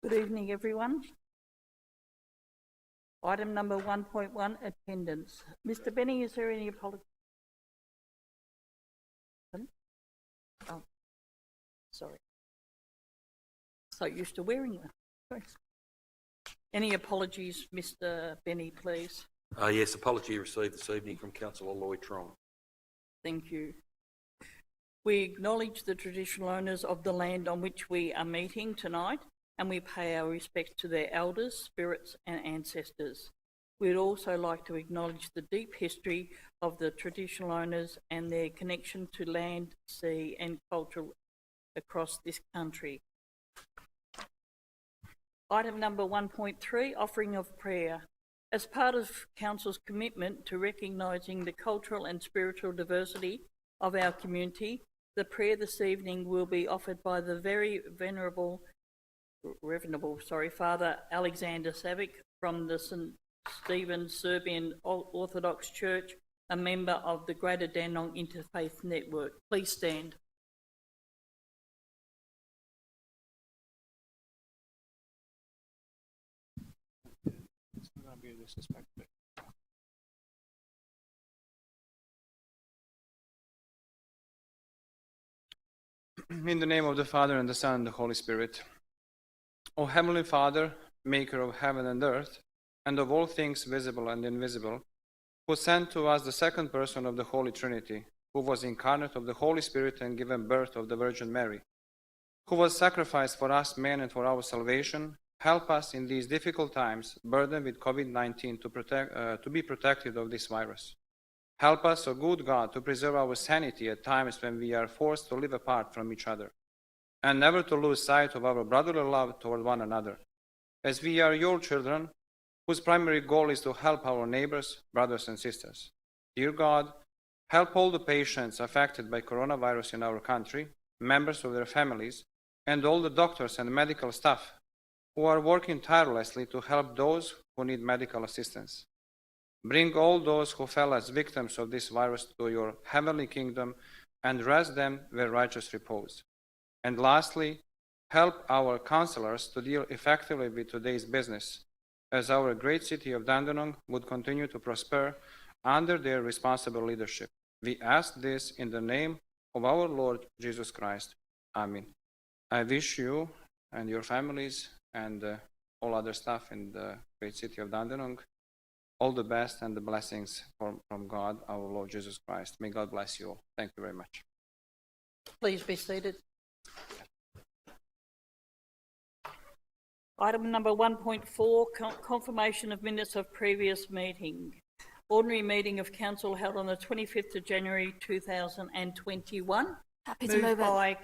Good evening, everyone. Item number 1.1, attendance. Mr. Benny, is there any apology? Oh, sorry. So used to wearing them. Sorry. Any apologies, Mr. Benny, please? Yes, apology received this evening from Councillor Lloyd Tron. Thank you. We acknowledge the traditional owners of the land on which we are meeting tonight, and we pay our respects to their elders, spirits and ancestors. We'd also like to acknowledge the deep history of the traditional owners and their connection to land, sea and culture across this country. Item number 1.3, offering of prayer. As part of Council's commitment to recognising the cultural and spiritual diversity of our community, the prayer this evening will be offered by the very venerable Father Alexander Savic from the St. Stephen Serbian Orthodox Church, a member of the Greater Dandenong Interfaith Network. Please stand. In the name of the Father, and the Son, and the Holy Spirit. O Heavenly Father, maker of heaven and earth, and of all things visible and invisible, who sent to us the second person of the Holy Trinity, who was incarnate of the Holy Spirit and given birth of the Virgin Mary, who was sacrificed for us men and for our salvation, help us in these difficult times, burdened with COVID-19, to be protected of this virus. Help us, O good God, to preserve our sanity at times when we are forced to live apart from each other, and never to lose sight of our brotherly love toward one another, as we are your children, whose primary goal is to help our neighbors, brothers and sisters. Dear God, help all the patients affected by coronavirus in our country, members of their families, and all the doctors and medical staff who are working tirelessly to help those who need medical assistance. Bring all those who fell as victims of this virus to your heavenly kingdom and rest them where righteous repose. And lastly, help our councillors to deal effectively with today's business, as our great city of Dandenong would continue to prosper under their responsible leadership. We ask this in the name of our Lord Jesus Christ. Amen. I wish you and your families and all other staff in the great city of Dandenong all the best and the blessings from God, our Lord Jesus Christ. May God bless you all. Thank you very much. Please be seated. Item number 1.4, confirmation of minutes of previous meeting. Ordinary meeting of Council held on the 25th of January 2021. Happy to move Moved it. by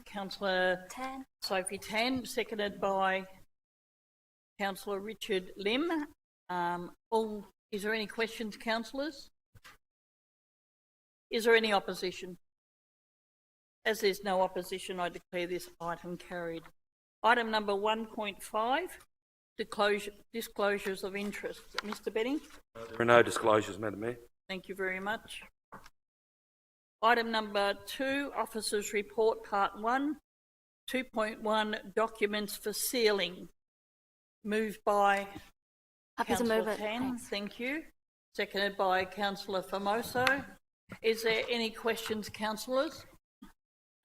Councillor Sophie Tan, seconded by Councillor Richard Lim. Is there any questions, councillors? Is there any opposition? As there's no opposition, I declare this item carried. Item number 1.5, disclosures of interest. Mr. Benny? There are no disclosures, Madam Mayor. Thank you very much. Item number 2, Officers' Report, Part 1, 2.1, Documents for Sealing. Moved by Happy to move it. Tan, thank you. Seconded by Councillor Formoso. Is there any questions, councillors?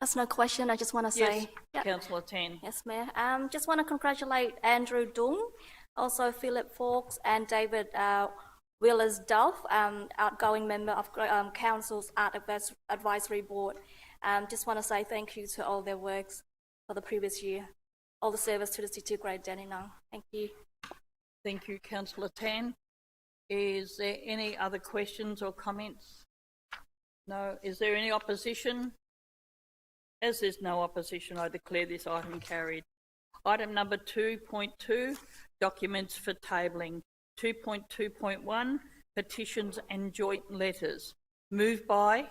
That's no question. I just want to say... Yes, Councillor Tan. Yes, Mayor. Just want to congratulate Andrew Dung, also Philip Fawkes and David Willers-Duff, outgoing member of Council's Art Advisory Board. Just want to say thank you to all their works for the previous year, all the service to the City of Greater Dandenong. Thank you. Thank you, Councillor Tan. Is there any other questions or comments? No. Is there any opposition? As there's no opposition, I declare this item carried. Item number 2.2, documents for tabling. 2.2.1, petitions and joint letters. Moved by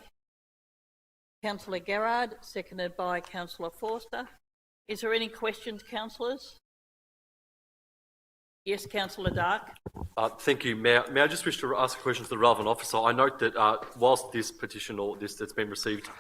Councillor Garrard, seconded by Councillor Forster. Is there any questions, councillors? Yes, Councillor Dark. Thank you, Mayor. May I just wish to ask a question to the relevant officer? I note that whilst this petition or this that's been received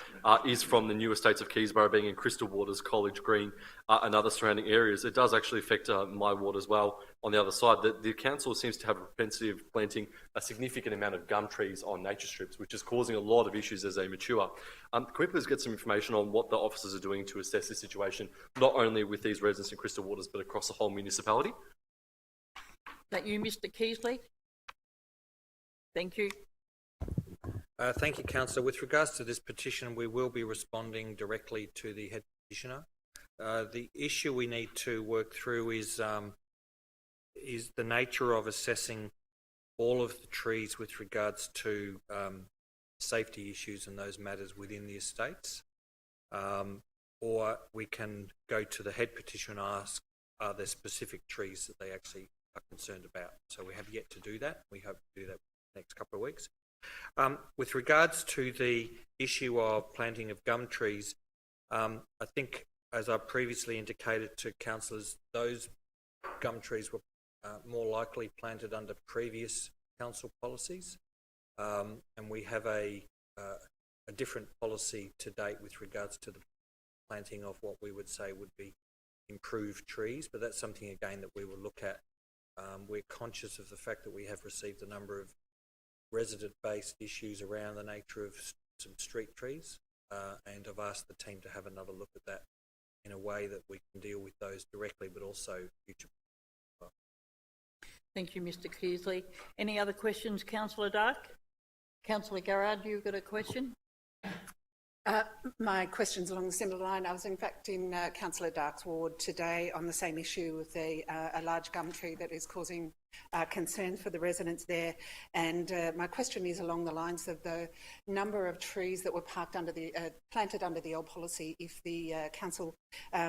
is from the new estates of Keysborough, being in Crystal Waters, College Green and other surrounding areas, it does actually affect my ward as well on the other side. The council seems to have a propensity of planting a significant amount of gum trees on nature strips, which is causing a lot of issues as they mature. Can we please get some information on what the officers are doing to assess this situation, not only with these residents in Crystal Waters, but across the whole municipality? That you, Mr. Keasley? Thank you. Thank you, Councillor. With regards to this petition, we will be responding directly to the head petitioner. The issue we need to work through is the nature of assessing all of the trees with regards to safety issues and those matters within the estates. Or we can go to the head petitioner and ask, are there specific trees that they actually are concerned about? So we have yet to do that. We hope to do that in the next couple of weeks. With regards to the issue of planting of gum trees, I think, as I previously indicated to councillors, those gum trees were more likely planted under previous council policies, and we have a different policy to date with regards to the planting of what we would say would be improved trees, but that's something again that we will look at. We're conscious of the fact that we have received a number of resident-based issues around the nature of some street trees, and I've asked the team to have another look at that in a way that we can deal with those directly, but also future. Thank you, Mr. Keasley. Any other questions, Councillor Dark? Councillor Garrard, you've got a question? My question's along the similar line. I was in fact in Councillor Dark's ward today on the same issue with a large gum tree that is causing concern for the residents there. And my question is along the lines of the number of trees that were planted under the old policy, if the council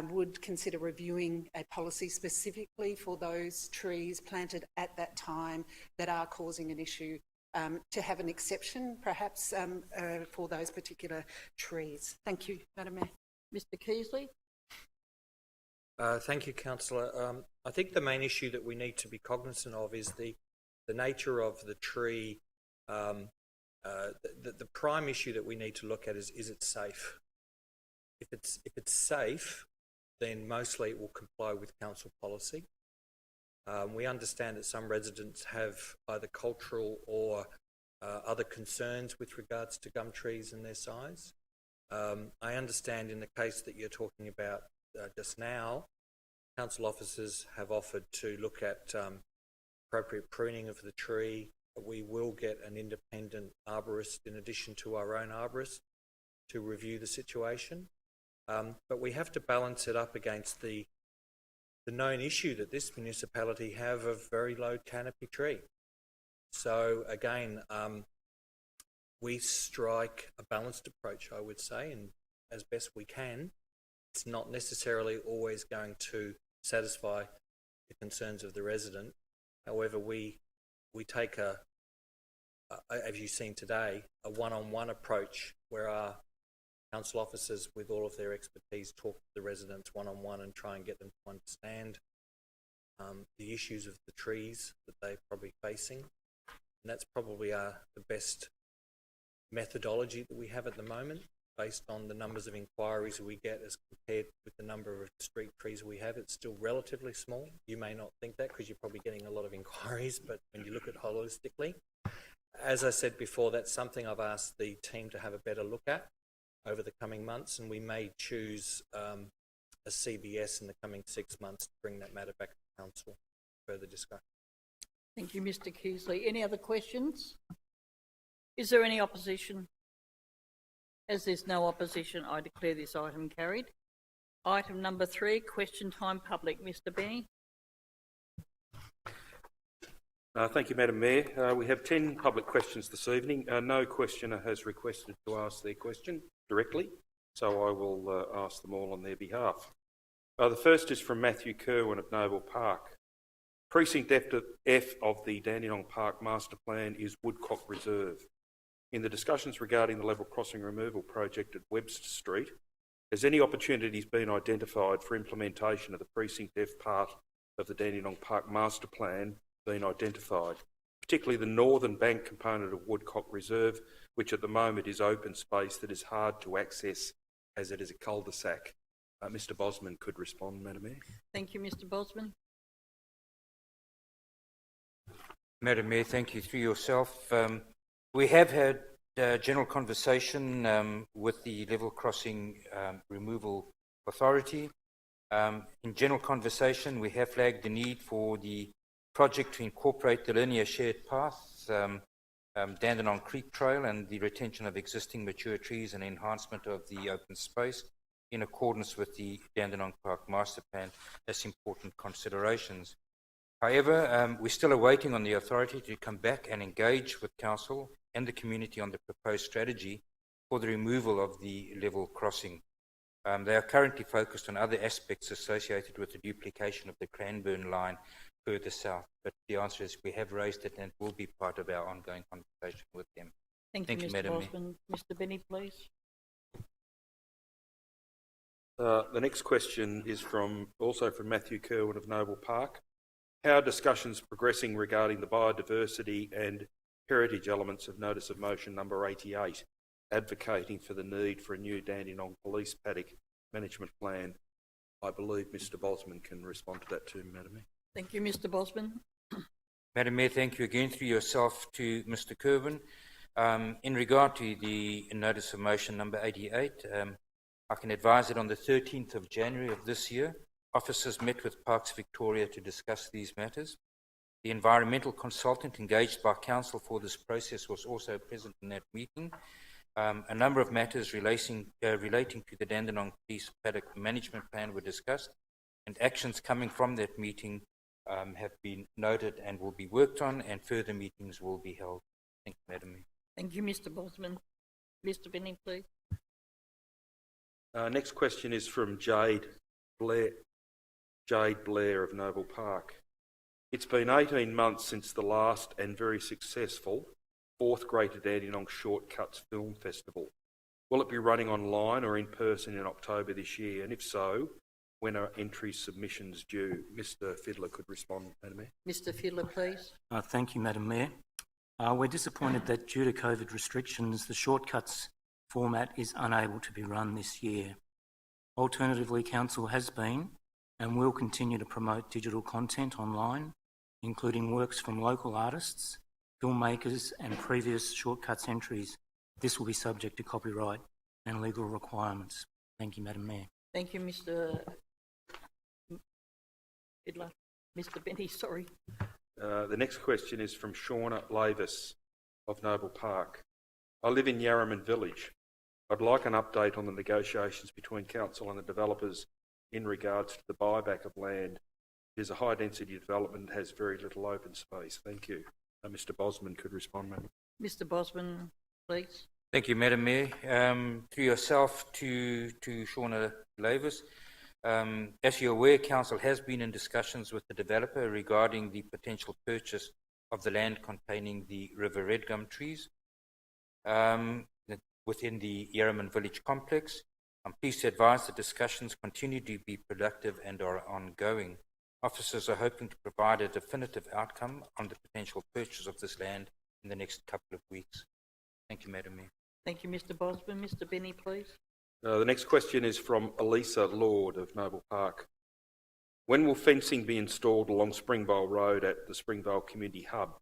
would consider reviewing a policy specifically for those trees planted at that time that are causing an issue, to have an exception, perhaps, for those particular trees. Thank you, Madam Mayor. Mr. Keasley? Thank you, Councillor. I think the main issue that we need to be cognizant of is the nature of the tree. The prime issue that we need to look at is it safe? If it's safe, then mostly it will comply with council policy. We understand that some residents have either cultural or other concerns with regards to gum trees and their size. I understand in the case that you're talking about just now, council officers have offered to look at appropriate pruning of the tree. We will get an independent arborist in addition to our own arborist to review the situation. But we have to balance it up against the known issue that this municipality have of very low canopy tree. So again, we strike a balanced approach, I would say, and as best we can. It's not necessarily always going to satisfy the concerns of the resident. However, we take as you've seen today, a one-on-one approach where our council officers, with all of their expertise, talk to the residents one-on-one and try and get them to understand the issues of the trees that they're probably facing. And that's probably the best methodology that we have at the moment, based on the numbers of inquiries we get as compared with the number of street trees we have. It's still relatively small. You may not think that because you're probably getting a lot of inquiries, but when you look at it holistically, as I said before, that's something I've asked the team to have a better look at over the coming months, and we may choose a CBS in the coming 6 months to bring that matter back to council for further discussion. Thank you, Mr. Keasley. Any other questions? Is there any opposition? As there's no opposition, I declare this item carried. Item number 3, question time public. Mr. Benny. Thank you, Madam Mayor. We have 10 public questions this evening. No questioner has requested to ask their question directly, so I will ask them all on their behalf. The first is from Matthew Kerwin at Noble Park. Precinct F of the Dandenong Park Master Plan is Woodcock Reserve. In the discussions regarding the level crossing removal project at Webster Street, has any opportunities been identified for implementation of the Precinct F part of the Dandenong Park Master Plan been identified, particularly the northern bank component of Woodcock Reserve, which at the moment is open space that is hard to access as it is a cul-de-sac. Mr Bosman could respond, Madam Mayor. Thank you, Mr Bosman. Madam Mayor, thank you. Through yourself, we have had general conversation with the Level Crossing Removal Authority. In general conversation, we have flagged the need for the project to incorporate the linear shared path, Dandenong Creek Trail, and the retention of existing mature trees and enhancement of the open space in accordance with the Dandenong Park Master Plan as important considerations. However, we're still awaiting on the authority to come back and engage with Council and the community on the proposed strategy for the removal of the level crossing. They are currently focused on other aspects associated with the duplication of the Cranbourne line further south, but the answer is we have raised it and it will be part of our ongoing conversation with them. Thank you, Mr Madam Mayor. Bosman. Mr Benny, please. The next question is also from Matthew Kerwin of Noble Park. How are discussions progressing regarding the biodiversity and heritage elements of Notice of Motion number 88, advocating for the need for a new Dandenong Police Paddock Management Plan? I believe Mr Bosman can respond to that too, Madam Mayor. Thank you, Mr Bosman. Madam Mayor, thank you again through yourself to Mr Kerwin. In regard to the Notice of Motion number 88, I can advise that on the 13th of January of this year, officers met with Parks Victoria to discuss these matters. The environmental consultant engaged by Council for this process was also present in that meeting. A number of matters relating to the Dandenong Police Paddock Management Plan were discussed, and actions coming from that meeting have been noted and will be worked on, and further meetings will be held. Thank you, Madam Mayor. Thank you, Mr Bosman. Mr Benny, please. Next question is from Jade Blair of Noble Park. It's been 18 months since the last and very successful 4th Greater Dandenong Shortcuts Film Festival. Will it be running online or in person in October this year? And if so, when are entry submissions due? Mr Fiddler could respond, Madam Mayor. Mr Fiddler, please. Thank you, Madam Mayor. We're disappointed that due to COVID restrictions, the Shortcuts format is unable to be run this year. Alternatively, Council has been and will continue to promote digital content online, including works from local artists, filmmakers and previous Shortcuts entries. This will be subject to copyright and legal requirements. Thank you, Madam Mayor. Thank you, Mr Fiddler. Mr Benny, sorry. The next question is from Shauna Lavis of Noble Park. I live in Yarraman Village. I'd like an update on the negotiations between Council and the developers in regards to the buyback of land. It is a high-density development and has very little open space. Thank you. Mr Bosman could respond, Madam. Mr Bosman, please. Thank you, Madam Mayor. Through yourself to Shauna Lavis. As you're aware, Council has been in discussions with the developer regarding the potential purchase of the land containing the river red gum trees within the Yarraman Village complex. I'm pleased to advise that discussions continue to be productive and are ongoing. Officers are hoping to provide a definitive outcome on the potential purchase of this land in the next couple of weeks. Thank you, Madam Mayor. Thank you, Mr Bosman. Mr Benny, please. The next question is from Elisa Lord of Noble Park. When will fencing be installed along Springville Road at the Springville Community Hub?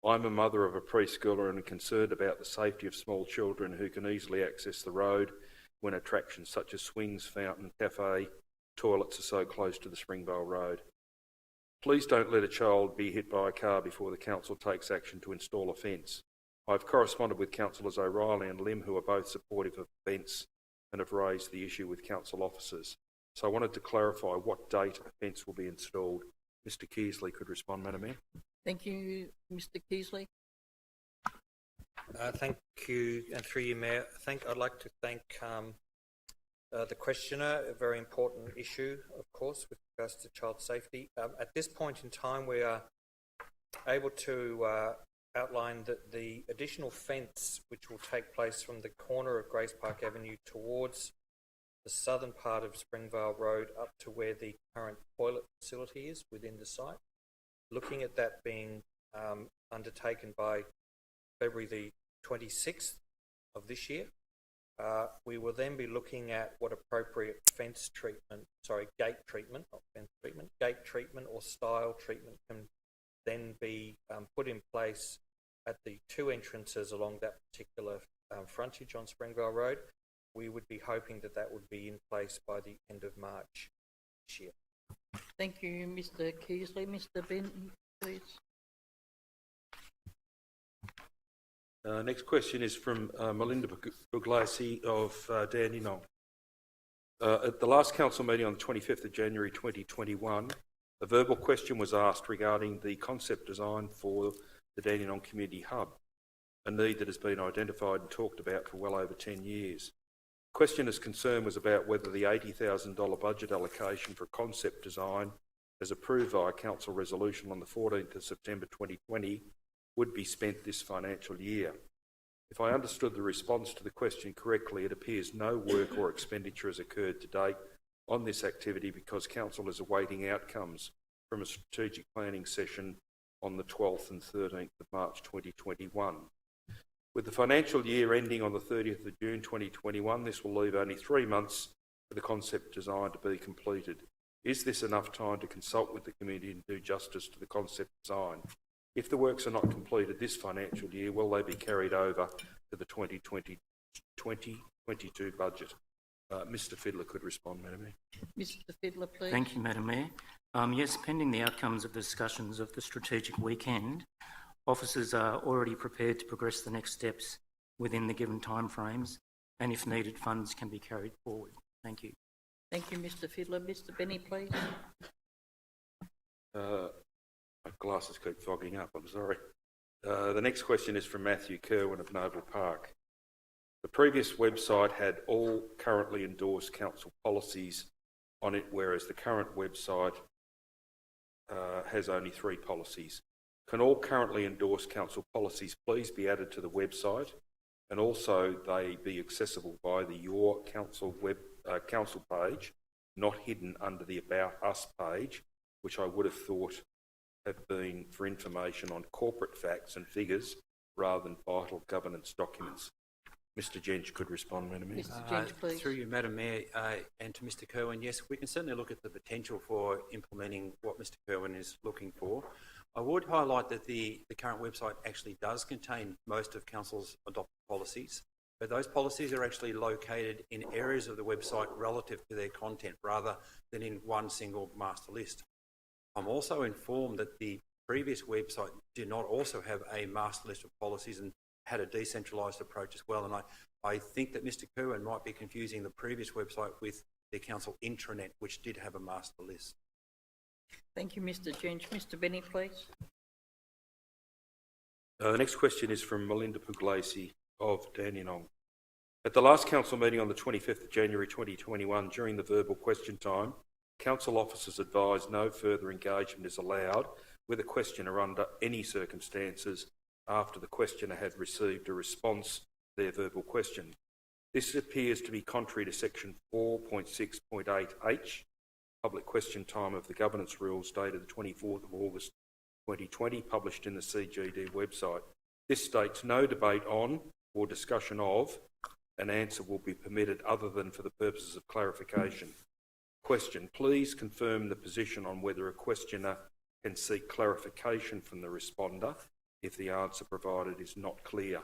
I'm a mother of a preschooler and am concerned about the safety of small children who can easily access the road when attractions such as swings, fountain, cafe, toilets are so close to the Springville Road. Please don't let a child be hit by a car before the Council takes action to install a fence. I've corresponded with Councillors O'Reilly and Lim, who are both supportive of the fence and have raised the issue with Council officers. So I wanted to clarify what date a fence will be installed. Mr Kearsley could respond, Madam Mayor. Thank you, Mr Kearsley. Thank you, and through you, Mayor. I'd like to thank the questioner, a very important issue, of course, with regards to child safety. At this point in time, we are able to outline that the additional fence, which will take place from the corner of Grace Park Avenue towards the southern part of Springville Road up to where the current toilet facility is within the site. Looking at that being undertaken by February the 26th of this year. We will then be looking at what appropriate gate treatment or style treatment can then be put in place at the two entrances along that particular frontage on Springville Road. We would be hoping that that would be in place by the end of March this year. Thank you, Mr. Keasley. Mr. Benton, please. Next question is from Melinda Puglisi of Dandenong. At the last council meeting on the 25th of January 2021, a verbal question was asked regarding the concept design for the Dandenong Community Hub, a need that has been identified and talked about for well over 10 years. The questioner's concern was about whether the $80,000 budget allocation for concept design, as approved via council resolution on the 14th of September 2020, would be spent this financial year. If I understood the response to the question correctly, it appears no work or expenditure has occurred to date on this activity because council is awaiting outcomes from a strategic planning session on the 12th and 13th of March 2021. With the financial year ending on the 30th of June 2021, this will leave only 3 months for the concept design to be completed. Is this enough time to consult with the community and do justice to the concept design? If the works are not completed this financial year, will they be carried over to the 2022 budget? Mr. Fiddler could respond, Madam Mayor. Mr. Fiddler, please. Thank you, Madam Mayor. Yes, pending the outcomes of the discussions of the strategic weekend, officers are already prepared to progress the next steps within the given timeframes, and if needed, funds can be carried forward. Thank you. Thank you, Mr. Fiddler. Mr. Benny, please. My glasses keep fogging up, I'm sorry. The next question is from Matthew Kerwin of Noble Park. The previous website had all currently endorsed council policies on it, whereas the current website has only 3 policies. Can all currently endorsed council policies please be added to the website, and also they be accessible via the Your Council council page, not hidden under the About Us page, which I would have thought have been for information on corporate facts and figures rather than vital governance documents. Mr. Jench could respond, Madam Mayor. Mr. Jench, please. Through you, Madam Mayor, and to Mr. Kerwin, yes, we can certainly look at the potential for implementing what Mr. Kerwin is looking for. I would highlight that the current website actually does contain most of Council's adopted policies, but those policies are actually located in areas of the website relative to their content rather than in one single master list. I'm also informed that the previous website did not also have a master list of policies and had a decentralised approach as well. And I think that Mr. Kerwin might be confusing the previous website with the council intranet, which did have a master list. Thank you, Mr. Jench. Mr. Benny, please. The next question is from Melinda Puglisi of Dandenong. At the last council meeting on the 25th of January 2021, during the verbal question time, council officers advised no further engagement is allowed with a questioner under any circumstances after the questioner had received a response to their verbal question. This appears to be contrary to section 4.6.8H, public question time of the governance rules dated the 24th of August 2020, published in the CGD website. This states no debate on or discussion of an answer will be permitted other than for the purposes of clarification. Question, please confirm the position on whether a questioner can seek clarification from the responder if the answer provided is not clear.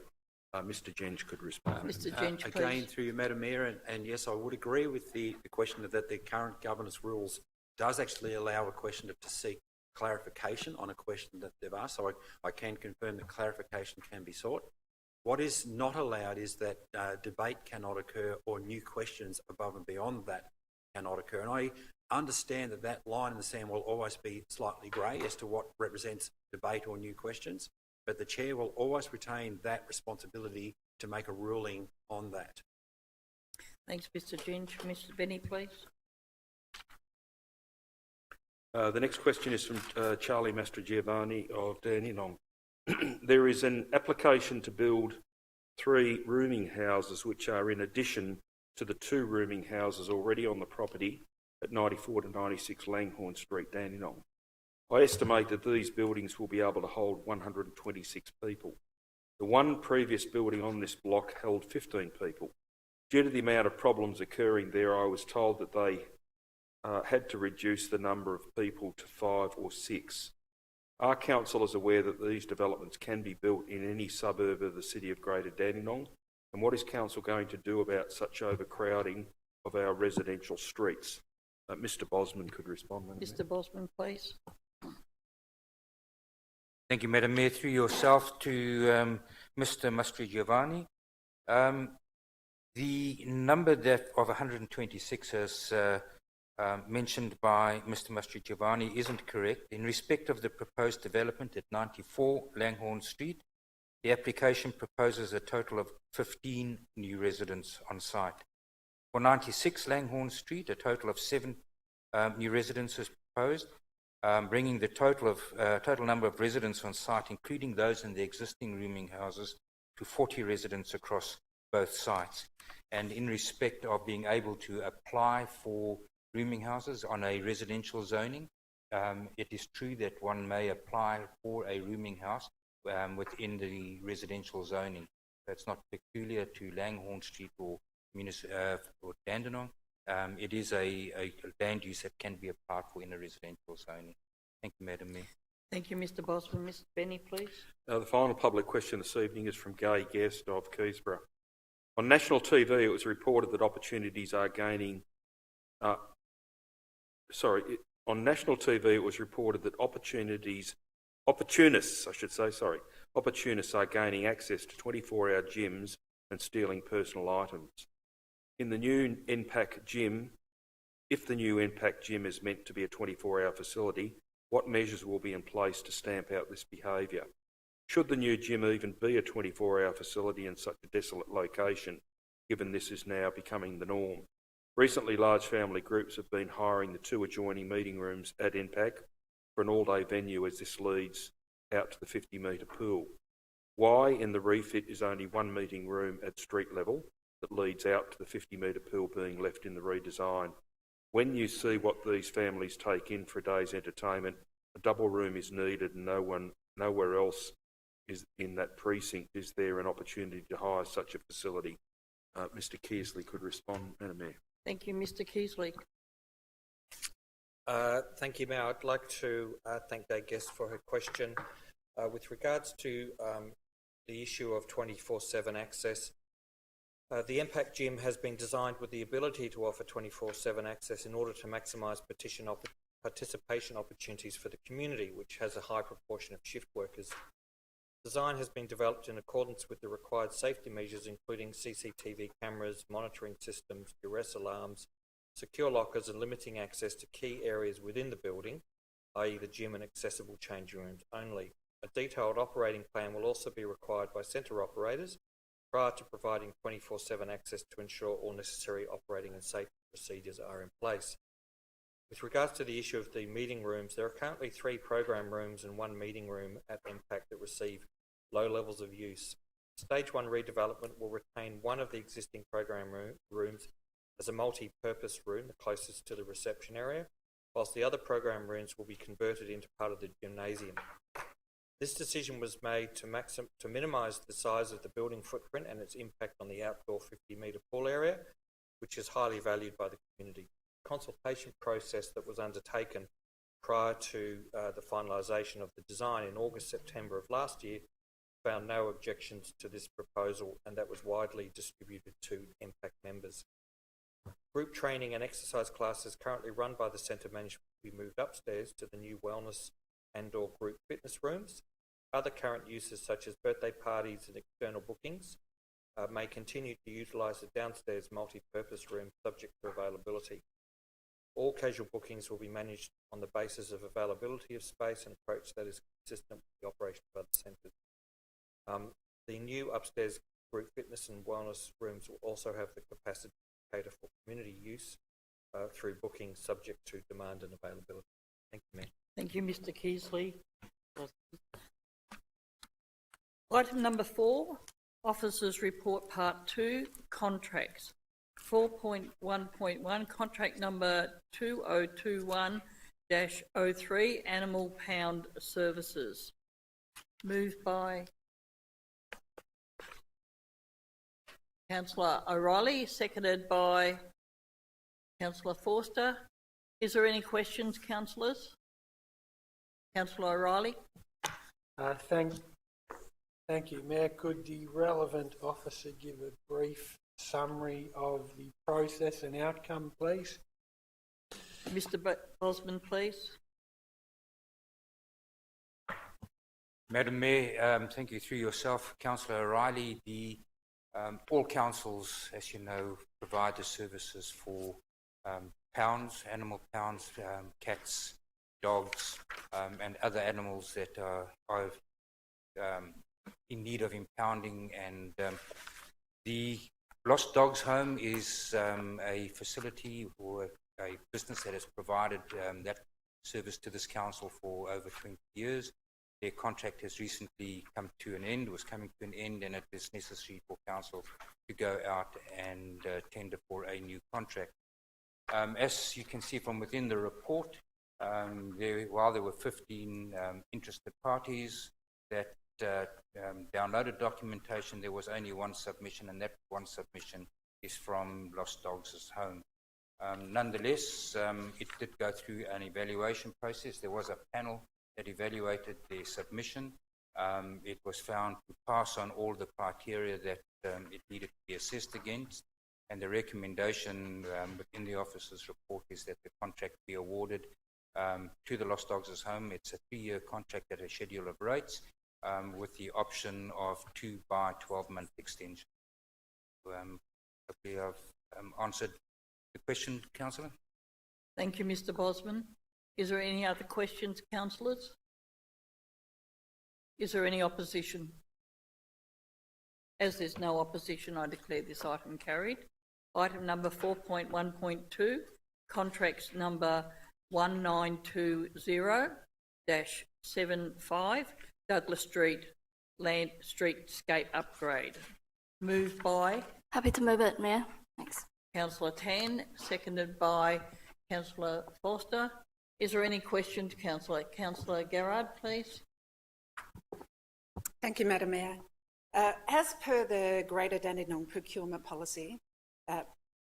Mr. Jench could respond. Mr. Jench, please. Again, through you, Madam Mayor, and yes, I would agree with the questioner that the current governance rules does actually allow a questioner to seek clarification on a question that they've asked, so I can confirm that clarification can be sought. What is not allowed is that debate cannot occur or new questions above and beyond that cannot occur. And I understand that that line in the sand will always be slightly grey as to what represents debate or new questions, but the chair will always retain that responsibility to make a ruling on that. Thanks, Mr. Jench. Mr. Benny, please. The next question is from Charlie Mastrogiovanni of Dandenong. There is an application to build 3 rooming houses which are in addition to the 2 rooming houses already on the property at 94 to 96 Langhorne Street, Dandenong. I estimate that these buildings will be able to hold 126 people. The one previous building on this block held 15 people. Due to the amount of problems occurring there, I was told that they had to reduce the number of people to 5 or 6. Are councillors aware that these developments can be built in any suburb of the city of Greater Dandenong? And what is council going to do about such overcrowding of our residential streets? Mr Bosman could respond. Mr Bosman, please. Thank you, Madam Mayor. Through yourself to Mr Mastrogiovanni. The number that of 126 as mentioned by Mr Mastrogiovanni isn't correct. In respect of the proposed development at 94 Langhorne Street, the application proposes a total of 15 new residents on site. For 96 Langhorne Street, a total of 7 new residents is proposed, bringing the total number of residents on site, including those in the existing rooming houses, to 40 residents across both sites. And in respect of being able to apply for rooming houses on a residential zoning, it is true that one may apply for a rooming house within the residential zoning. That's not peculiar to Langhorne Street or Dandenong. It is a land use that can be applied for in a residential zoning. Thank you, Madam Mayor. Thank you, Mr Bosman. Mr Benny, please. The final public question this evening is from Gay Guest of Keysborough. On national TV, it was reported that opportunities are gaining. On national TV, it was reported that opportunists are gaining access to 24-hour gyms and stealing personal items. If the new NPAC gym is meant to be a 24-hour facility, what measures will be in place to stamp out this behaviour? Should the new gym even be a 24-hour facility in such a desolate location, given this is now becoming the norm? Recently, large family groups have been hiring the 2 adjoining meeting rooms at NPAC for an all-day venue, as this leads out to the 50-metre pool. Why in the refit is only 1 meeting room at street level that leads out to the 50-metre pool being left in the redesign? When you see what these families take in for a day's entertainment, a double room is needed and nowhere else is in that precinct. Is there an opportunity to hire such a facility? Mr Kearsley could respond, Madam Mayor. Thank you, Mr Kearsley. Thank you, Mayor. I'd like to thank that guest for her question. With regards to the issue of 24/7 access, the NPAC gym has been designed with the ability to offer 24/7 access in order to maximise participation opportunities for the community, which has a high proportion of shift workers. Design has been developed in accordance with the required safety measures, including CCTV cameras, monitoring systems, duress alarms, secure lockers, and limiting access to key areas within the building, i.e. the gym and accessible changing rooms only. A detailed operating plan will also be required by centre operators prior to providing 24/7 access to ensure all necessary operating and safety procedures are in place. With regards to the issue of the meeting rooms, there are currently 3 program rooms and 1 meeting room at NPAC that receive low levels of use. Stage 1 redevelopment will retain one of the existing program rooms as a multi-purpose room, the closest to the reception area, whilst the other program rooms will be converted into part of the gymnasium. This decision was made to minimise the size of the building footprint and its impact on the outdoor 50-metre pool area, which is highly valued by the community. The consultation process that was undertaken prior to the finalisation of the design in August-September of last year found no objections to this proposal, and that was widely distributed to NPAC members. Group training and exercise classes currently run by the centre management will be moved upstairs to the new wellness and/or group fitness rooms. Other current uses such as birthday parties and external bookings may continue to utilise the downstairs multi-purpose room subject to availability. All casual bookings will be managed on the basis of availability of space and approach that is consistent with the operation of other centres. The new upstairs group fitness and wellness rooms will also have the capacity to cater for community use through bookings subject to demand and availability. Thank you, Mayor. Thank you, Mr Kearsley. Item number 4, Officers' Report Part 2, Contracts. 4.1.1, contract number 2021-03, Animal Pound Services. Moved by Councillor O'Reilly, seconded by Councillor Forster. Is there any questions, councillors? Councillor O'Reilly. Thank you, Mayor. Could the relevant officer give a brief summary of the process and outcome, please? Mr. Bosman, please. Madam Mayor, thank you through yourself, Councillor O'Reilly. All councils, as you know, provide the services for pounds, animal pounds, cats, dogs, and other animals that are in need of impounding. And the Lost Dogs Home is a facility or a business that has provided that service to this council for over 20 years. Their contract has recently come to an end, was coming to an end, and it is necessary for council to go out and tender for a new contract. As you can see from within the report, while there were 15 interested parties that downloaded documentation, there was only one submission, and that one submission is from Lost Dogs Home. Nonetheless, it did go through an evaluation process. There was a panel that evaluated their submission. It was found to pass on all the criteria that it needed to be assessed against, and the recommendation within the officer's report is that the contract be awarded to the Lost Dogs Home. It's a 3-year contract at a schedule of rates with the option of 2 by 12-month extension. Hopefully I've answered the question, Councillor. Thank you, Mr. Bosman. Is there any other questions, councillors? Is there any opposition? As there's no opposition, I declare this item carried. Item number 4.1.2, contracts number 1920-75, Douglas Street Streetscape Upgrade. Moved by Happy to move it, Mayor. Thanks. Councillor Tan, seconded by Councillor Forster. Is there any questions, Councillor? Councillor Garrard, please. Thank you, Madam Mayor. As per the Greater Dandenong procurement policy,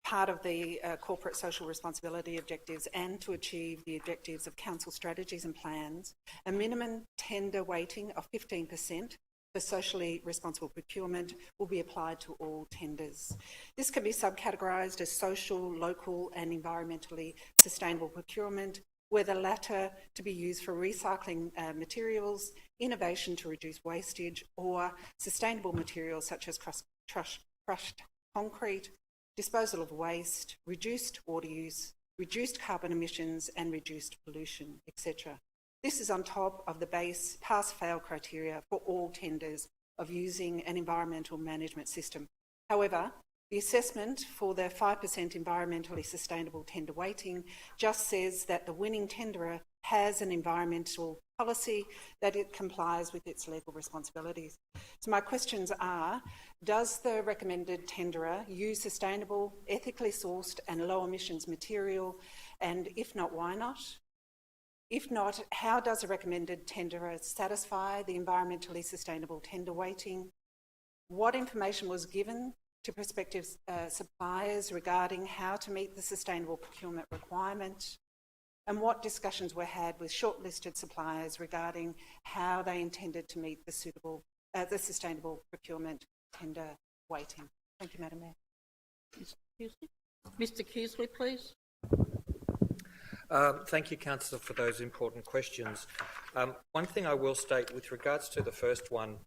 part of the corporate social responsibility objectives and to achieve the objectives of council strategies and plans, a minimum tender weighting of 15% for socially responsible procurement will be applied to all tenders. This can be subcategorised as social, local and environmentally sustainable procurement, where the latter to be used for recycling materials, innovation to reduce wastage, or sustainable materials such as crushed concrete, disposal of waste, reduced water use, reduced carbon emissions and reduced pollution, etc. This is on top of the base pass-fail criteria for all tenders of using an environmental management system. However, the assessment for the 5% environmentally sustainable tender weighting just says that the winning tenderer has an environmental policy that it complies with its legal responsibilities. So my questions are, does the recommended tenderer use sustainable, ethically sourced and low emissions material? And if not, why not? If not, how does a recommended tenderer satisfy the environmentally sustainable tender weighting? What information was given to prospective suppliers regarding how to meet the sustainable procurement requirement? And what discussions were had with shortlisted suppliers regarding how they intended to meet the sustainable procurement tender weighting? Thank you, Madam Mayor. Mr. Keasley, please. Thank you, Councillor, for those important questions. One thing I will state with regards to the first one,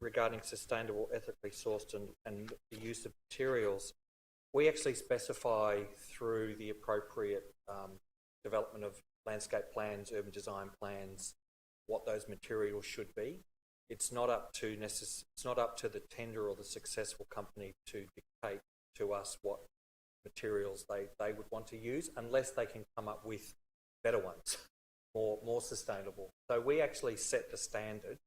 regarding sustainable, ethically sourced and the use of materials, we actually specify through the appropriate development of landscape plans, urban design plans, what those materials should be. It's not up to the tender or the successful company to dictate to us what materials they would want to use, unless they can come up with better ones, more sustainable. So we actually set the standard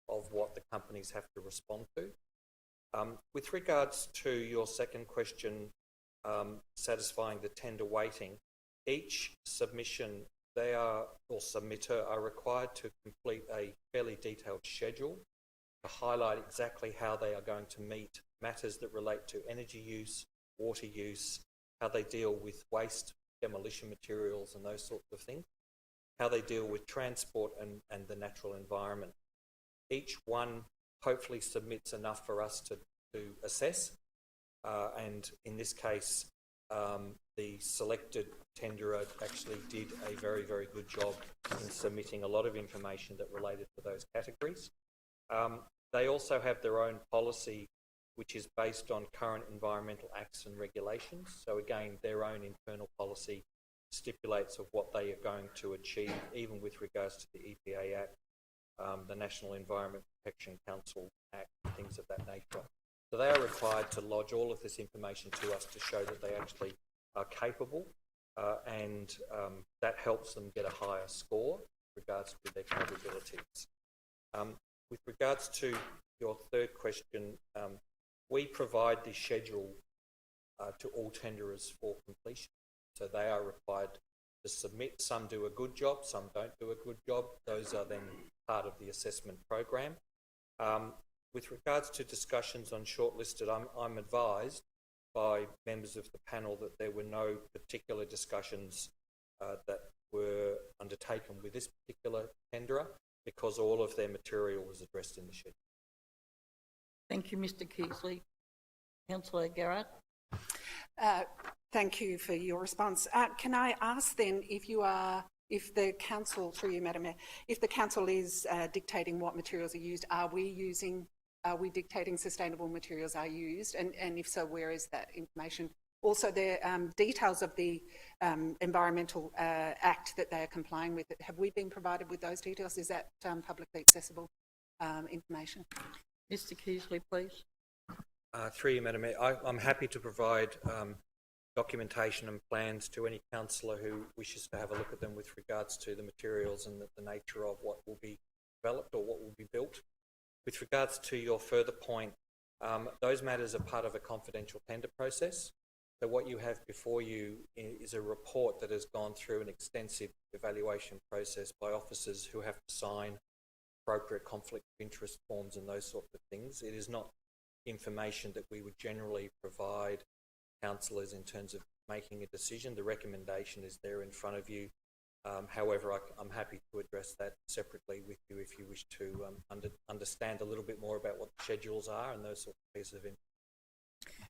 of what the companies have to respond to. With regards to your second question satisfying the tender weighting, each submission submitter are required to complete a fairly detailed schedule to highlight exactly how they are going to meet matters that relate to energy use, water use, how they deal with waste, demolition materials and those sorts of things, how they deal with transport and the natural environment. Each one hopefully submits enough for us to assess, and in this case, the selected tenderer actually did a very, very good job in submitting a lot of information that related to those categories. They also have their own policy, which is based on current environmental acts and regulations. So again, their own internal policy stipulates of what they are going to achieve, even with regards to the EPA Act, the National Environment Protection Council Act, things of that nature. So they are required to lodge all of this information to us to show that they actually are capable, and that helps them get a higher score with regards to their capabilities. With regards to your third question, we provide the schedule to all tenderers for completion. So they are required to submit. Some do a good job, some don't do a good job. Those are then part of the assessment program. With regards to discussions on shortlisted, I'm advised by members of the panel that there were no particular discussions that were undertaken with this particular tenderer because all of their material was addressed in the schedule. Thank you, Mr. Keasley. Councillor Garrett. Thank you for your response. Can I ask then if the council, through you, Madam Mayor, if the council is dictating what materials are used, are we dictating sustainable materials are used? And if so, where is that information? Also, the details of the Environmental Act that they are complying with, have we been provided with those details? Is that publicly accessible information? Mr. Keasley, please. Through you, Madam Mayor, I'm happy to provide documentation and plans to any councillor who wishes to have a look at them with regards to the materials and the nature of what will be developed or what will be built. With regards to your further point, those matters are part of a confidential tender process. So what you have before you is a report that has gone through an extensive evaluation process by officers who have to sign appropriate conflict of interest forms and those sorts of things. It is not information that we would generally provide councillors in terms of making a decision. The recommendation is there in front of you. However, I'm happy to address that separately with you if you wish to understand a little bit more about what the schedules are and those sorts of pieces of information.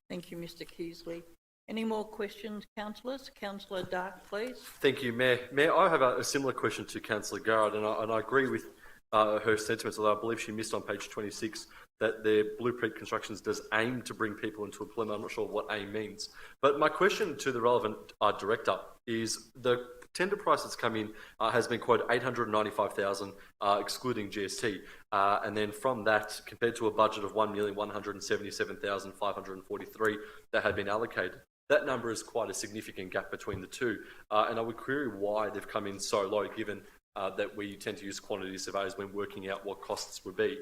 Thank you, Mr. Keasley. Any more questions, councillors? Councillor Dark, please. Thank you, Mayor. Mayor, I have a similar question to Councillor Garrett, and I agree with her sentiments, although I believe she missed on page 26 that their Blueprint Constructions does aim to bring people into employment. I'm not sure what aim means. But my question to the relevant director is the tender price that's come in has been quoted $895,000, excluding GST. And then from that, compared to a budget of $1,177,543 that had been allocated, that number is quite a significant gap between the two. And I would query why they've come in so low, given that we tend to use quantity surveys when working out what costs would be.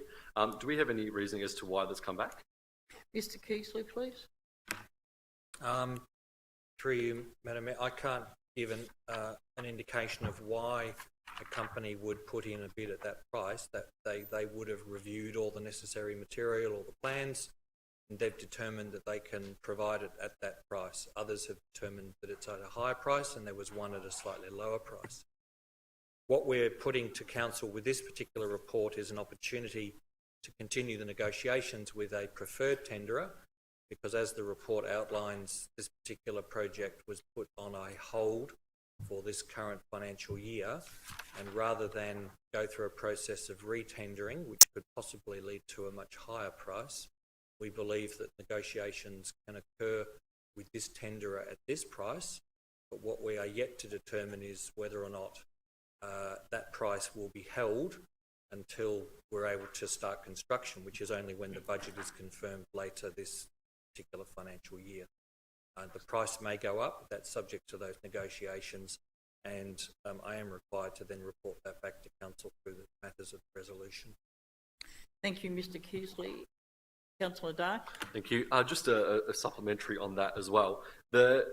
Do we have any reasoning as to why that's come back? Mr. Keasley, please. Through you, Madam Mayor, I can't give an indication of why a company would put in a bid at that price. That they would have reviewed all the necessary material or the plans, and they've determined that they can provide it at that price. Others have determined that it's at a higher price, and there was one at a slightly lower price. What we're putting to council with this particular report is an opportunity to continue the negotiations with a preferred tenderer, because as the report outlines, this particular project was put on a hold for this current financial year, and rather than go through a process of re-tendering, which could possibly lead to a much higher price, we believe that negotiations can occur with this tenderer at this price, but what we are yet to determine is whether or not that price will be held until we're able to start construction, which is only when the budget is confirmed later this particular financial year. The price may go up, that's subject to those negotiations, and I am required to then report that back to council through the matters of resolution. Thank you, Mr. Keasley. Councillor Dark. Thank you. Just a supplementary on that as well. The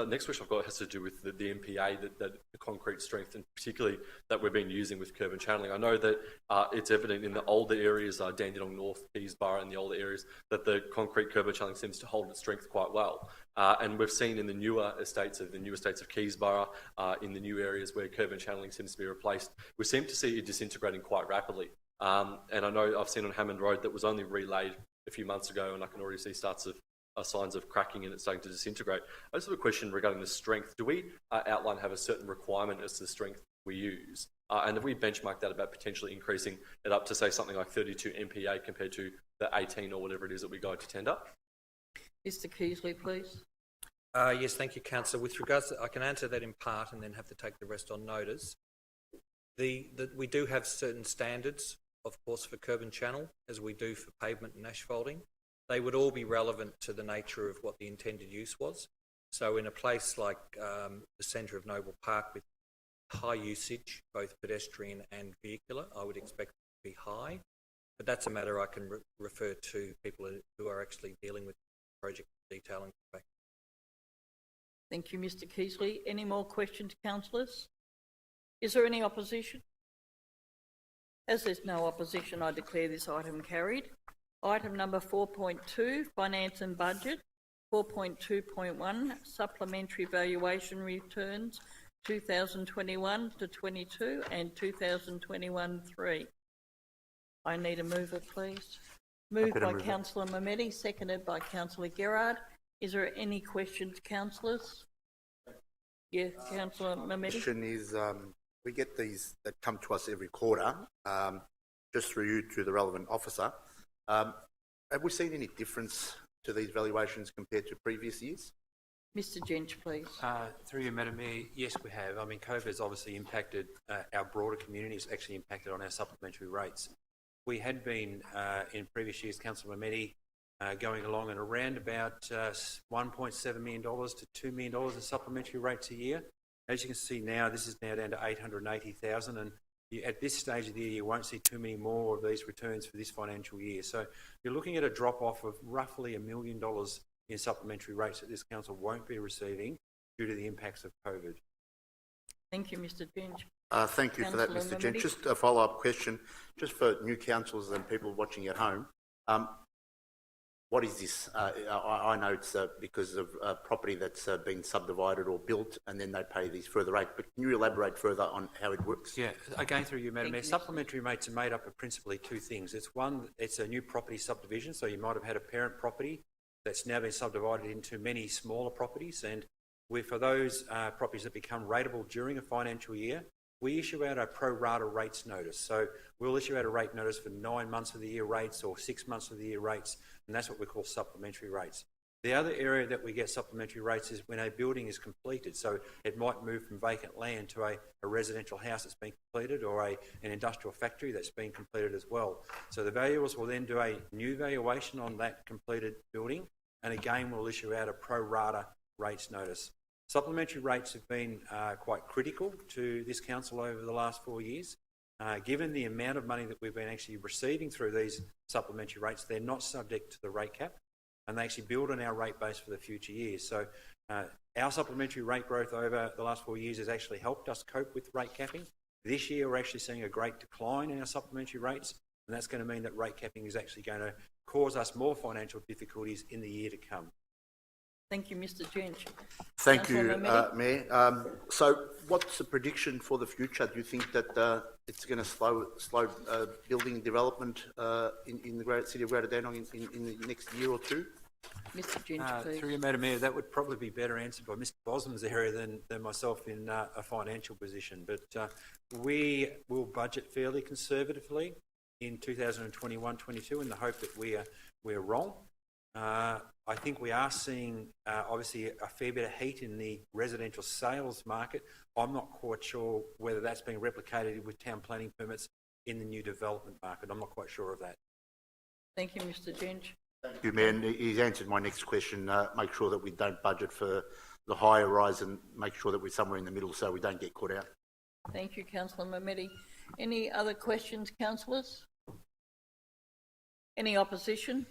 next question I've got has to do with the MPA, the concrete strength, and particularly that we've been using with curb and channeling. I know that it's evident in the older areas, Dandenong North, Keysborough, and the older areas, that the concrete curb and channeling seems to hold its strength quite well. And we've seen in the newer estates of Keysborough, in the new areas where curb and channeling seems to be replaced, we seem to see it disintegrating quite rapidly. And I know I've seen on Hammond Road that was only relaid a few months ago, and I can already see signs of cracking and it's starting to disintegrate. I just have a question regarding the strength. Do we have a certain requirement as to the strength we use? And have we benchmarked that about potentially increasing it up to, say, something like 32 MPa compared to the 18 or whatever it is that we go to tender? Mr Keasley, please. Yes, thank you, Councillor. With regards to, I can answer that in part and then have to take the rest on notice. We do have certain standards, of course, for curb and channel, as we do for pavement and asphalting. They would all be relevant to the nature of what the intended use was. So in a place like the centre of Noble Park with high usage, both pedestrian and vehicular, I would expect it to be high. But that's a matter I can refer to people who are actually dealing with the project detailing. Thank you, Mr Keasley. Any more questions, councillors? Is there any opposition? As there's no opposition, I declare this item carried. Item number 4.2, Finance and Budget. 4.2.1, Supplementary Valuation Returns 2021 to 22 and 2021-3. I need a mover, please. Moved by Councillor Mehmeti, seconded by Councillor Gerard. Is there any questions, councillors? Yes, Councillor Mehmeti. The question is, we get these that come to us every quarter, just through you to the relevant officer. Have we seen any difference to these valuations compared to previous years? Mr Jench, please. Through you, Madam Mayor, yes, we have. I mean, COVID has obviously impacted our broader community. It's actually impacted on our supplementary rates. We had been, in previous years, Councillor Mehmeti, going along at around about $1.7 million to $2 million in supplementary rates a year. As you can see now, this is now down to $880,000, and at this stage of the year, you won't see too many more of these returns for this financial year. So you're looking at a drop-off of roughly $1 million in supplementary rates that this council won't be receiving due to the impacts of COVID. Thank you, Mr Jench. Thank you for that, Mr Gent. Just a follow-up question, just for new councillors and people watching at home. What is this? I know it's because of property that's been subdivided or built, and then they pay these further rates. But can you elaborate further on how it works? Yeah, again through you, Madam Mayor. Supplementary rates are made up of principally two things. It's one, it's a new property subdivision, so you might have had a parent property that's now been subdivided into many smaller properties, and for those properties that become rateable during a financial year, we issue out a pro rata rates notice. So we'll issue out a rate notice for 9 months of the year rates or 6 months of the year rates, and that's what we call supplementary rates. The other area that we get supplementary rates is when a building is completed. So it might move from vacant land to a residential house that's been completed, or an industrial factory that's been completed as well. So the valuers will then do a new valuation on that completed building, and again we'll issue out a pro rata rates notice. Supplementary rates have been quite critical to this council over the last 4 years. Given the amount of money that we've been actually receiving through these supplementary rates, they're not subject to the rate cap, and they actually build on our rate base for the future years. So our supplementary rate growth over the last 4 years has actually helped us cope with rate capping. This year we're actually seeing a great decline in our supplementary rates, and that's going to mean that rate capping is actually going to cause us more financial difficulties in the year to come. Thank you, Mr Jench. Thank you, Mayor. So what's the prediction for the future? Do you think that it's going to slow building development in the great city of Greater Dandenong in the next year or two? Mr Jench, please. Through you, Madam Mayor, that would probably be better answered by Mr Bosman's area than myself in a financial position. But we will budget fairly conservatively in 2021-22 in the hope that we're wrong. I think we are seeing obviously a fair bit of heat in the residential sales market. I'm not quite sure whether that's being replicated with town planning permits in the new development market. I'm not quite sure of that. Thank you, Mr Jench. Thank you, Mayor. And he's answered my next question. Make sure that we don't budget for the higher rise and make sure that we're somewhere in the middle so we don't get caught out. Thank you, Councillor Mehmeti. Any other questions, councillors? Any opposition?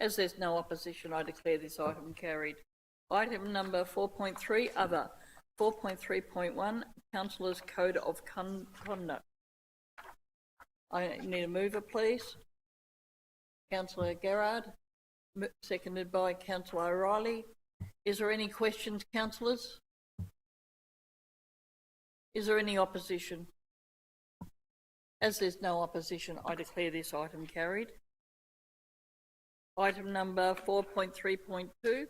As there's no opposition, I declare this item carried. Item number 4.3, other. 4.3.1, Councillors' Code of Conduct. I need a mover, please. Councillor Gerard, seconded by Councillor O'Reilly. Is there any questions, councillors? Is there any opposition? As there's no opposition, I declare this item carried. Item number 4.3.2,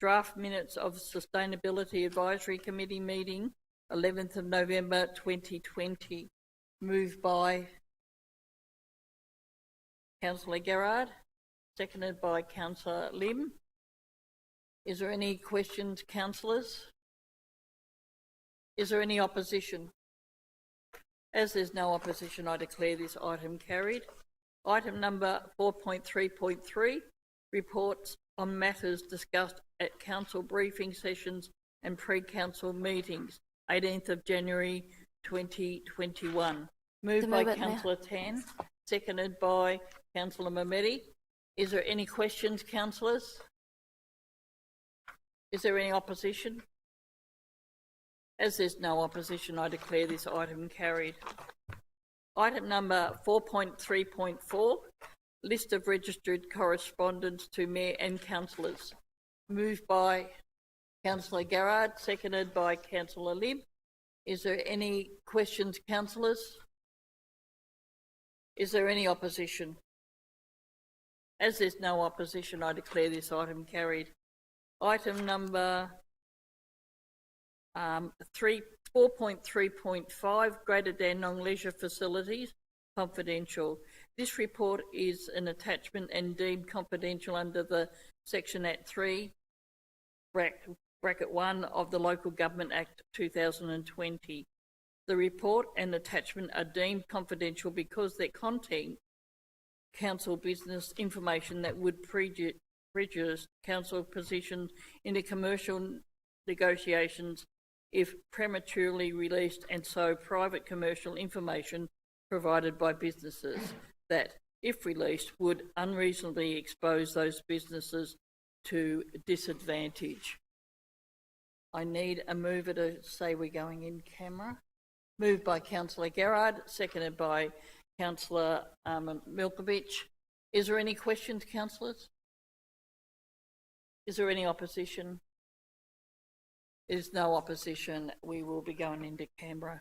draft minutes of Sustainability Advisory Committee meeting, 11th of November 2020. Moved by Councillor Gerard, seconded by Councillor Lim. Is there any questions, councillors? Is there any opposition? As there's no opposition, I declare this item carried. Item number 4.3.3, reports on matters discussed at council briefing sessions and pre-council meetings, 18th of January 2021. Moved by Councillor Tan, seconded by Councillor Mamedi. Is there any questions, councillors? Is there any opposition? As there's no opposition, I declare this item carried. Item number 4.3.4, list of registered correspondence to Mayor and Councillors. Moved by Councillor Gerard, seconded by Councillor Lim. Is there any questions, councillors? Is there any opposition? As there's no opposition, I declare this item carried. Item number 4.3.5, Greater Dandenong Leisure Facilities, confidential. This report is an attachment and deemed confidential under the Section Act 3, bracket 1 of the Local Government Act 2020. The report and attachment are deemed confidential because their content council business information that would prejudice council positions into commercial negotiations if prematurely released, and so private commercial information provided by businesses that, if released, would unreasonably expose those businesses to disadvantage. I need a mover to say we're going in camera. Moved by Councillor Gerard, seconded by Councillor Milkovich. Is there any questions, councillors? Is there any opposition? There's no opposition. We will be going into Canberra.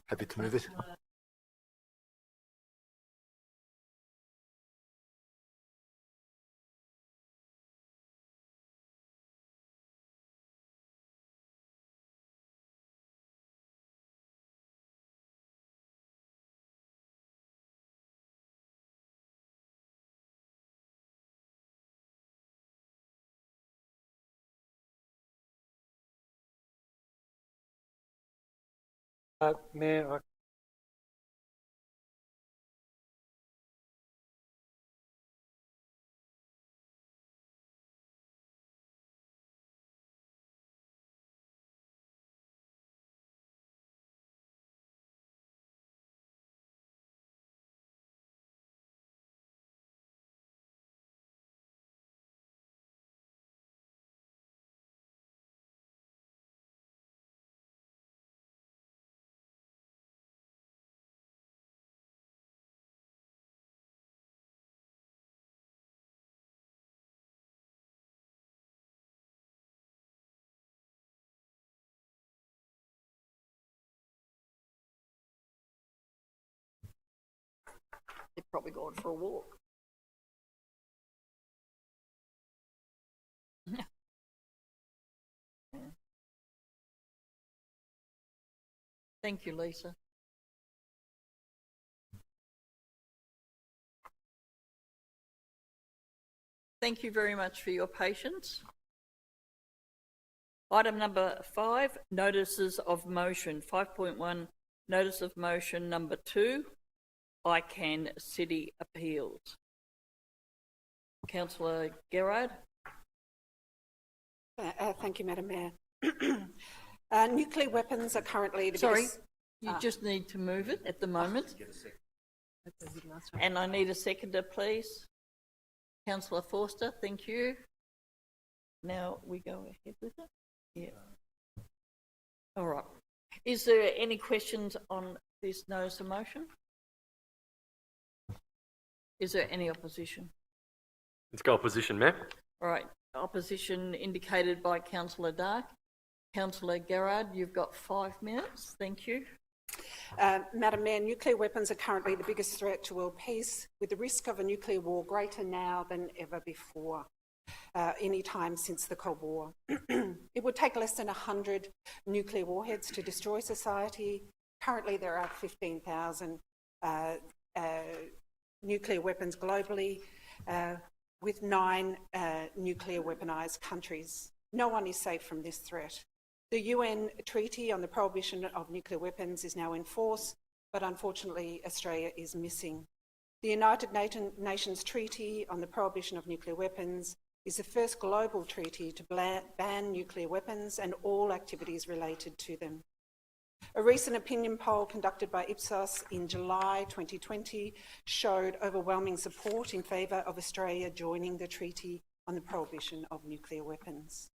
Happy to move it. Mayor, They've probably gone for a walk. Yeah. Thank you, Lisa. Thank you very much for your patience. Item number 5, notices of motion. 5.1, notice of motion number 2, ICANN City Appeals. Councillor Gerard. Thank you, Madam Mayor. Nuclear weapons are currently the Sorry, biggest... you just need to move it at the moment. And I need a seconder, please. Councillor Forster, thank you. Now we go ahead with it. Yeah. All right. Is there any questions on this notice of motion? Is there any opposition? Let's go opposition, Mayor. All right. Opposition indicated by Councillor Dark. Councillor Gerard, you've got 5 minutes. Thank you. Madam Mayor, nuclear weapons are currently the biggest threat to world peace, with the risk of a nuclear war greater now than ever before, any time since the Cold War. It would take less than 100 nuclear warheads to destroy society. Currently, there are 15,000 nuclear weapons globally, with 9 nuclear weaponised countries. No one is safe from this threat. The UN Treaty on the Prohibition of Nuclear Weapons is now in force, but unfortunately Australia is missing. The United Nations Treaty on the Prohibition of Nuclear Weapons is the first global treaty to ban nuclear weapons and all activities related to them. A recent opinion poll conducted by Ipsos in July 2020 showed overwhelming support in favour of Australia joining the Treaty on the Prohibition of Nuclear Weapons.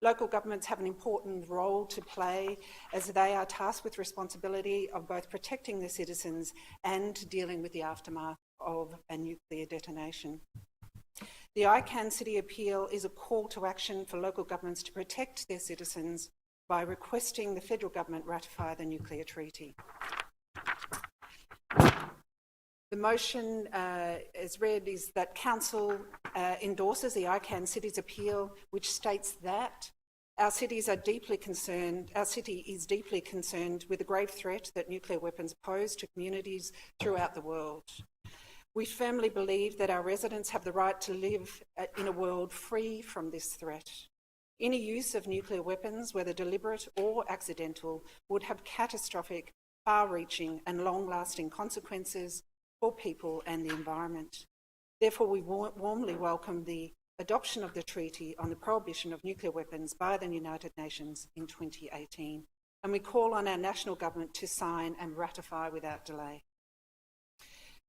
Local governments have an important role to play as they are tasked with responsibility of both protecting their citizens and dealing with the aftermath of a nuclear detonation. The ICANN City Appeal is a call to action for local governments to protect their citizens by requesting the federal government ratify the nuclear treaty. The motion, as read, is that Council endorses the ICANN City's appeal, which states that our city is deeply concerned with the grave threat that nuclear weapons pose to communities throughout the world. We firmly believe that our residents have the right to live in a world free from this threat. Any use of nuclear weapons, whether deliberate or accidental, would have catastrophic, far-reaching and long-lasting consequences for people and the environment. Therefore, we warmly welcome the adoption of the Treaty on the Prohibition of Nuclear Weapons by the United Nations in 2018, and we call on our national government to sign and ratify without delay.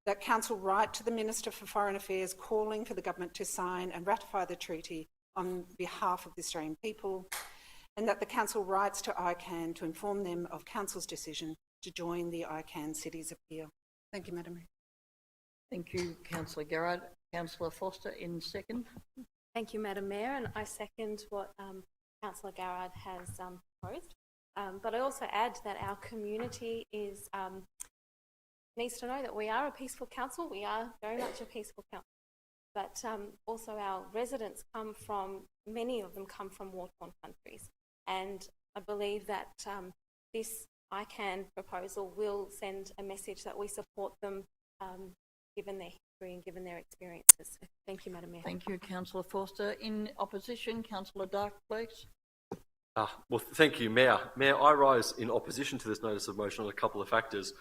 That Council write to the Minister for Foreign Affairs calling for the government to sign and ratify the treaty on behalf of the Australian people, and that the Council writes to ICANN to inform them of Council's decision to join the ICANN City's appeal. Thank you, Madam Mayor. Thank you, Councillor Gerard. Councillor Foster in second. Thank you, Madam Mayor, and I second what Councillor Gerard has proposed. But I also add that our community needs to know that we are a peaceful council. We are very much a peaceful council. But also our residents many of them come from war-torn countries. And I believe that this ICANN proposal will send a message that we support them given their history and given their experiences. So thank you, Madam Mayor. Thank you, Councillor Forster. In opposition, Councillor Dark, please. Well, thank you, Mayor. Mayor, I rise in opposition to this notice of motion on a couple of factors.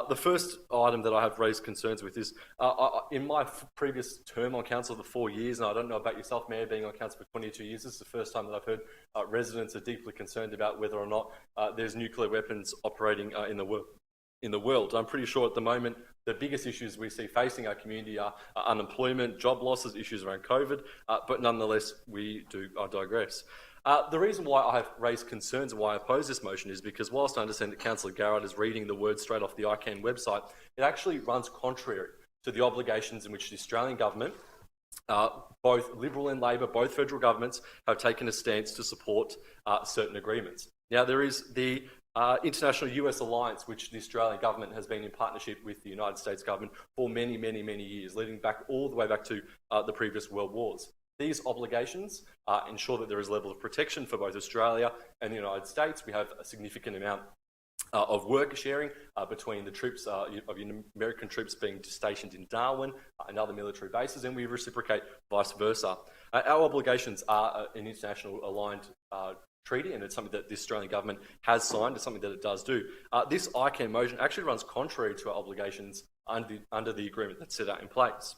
The first item that I have raised concerns with is, in my previous term on council for 4 years, and I don't know about yourself, Mayor, being on council for 22 years, this is the first time that I've heard residents are deeply concerned about whether or not there's nuclear weapons operating in the world. I'm pretty sure at the moment the biggest issues we see facing our community are unemployment, job losses, issues around COVID, but nonetheless, I digress. The reason why I have raised concerns and why I oppose this motion is because whilst I understand that Councillor Garrett is reading the words straight off the ICANN website, it actually runs contrary to the obligations in which the Australian government, both Liberal and Labor, both federal governments, have taken a stance to support certain agreements. Now, there is the international US alliance, which the Australian government has been in partnership with the United States government for many, many, many years, leading back all the way back to the previous world wars. These obligations ensure that there is a level of protection for both Australia and the United States. We have a significant amount of work sharing between the troops, of American troops being stationed in Darwin and other military bases, and we reciprocate vice versa. Our obligations are an international aligned treaty, and it's something that the Australian government has signed. It's something that it does do. This ICANN motion actually runs contrary to our obligations under the agreement that's set out in place.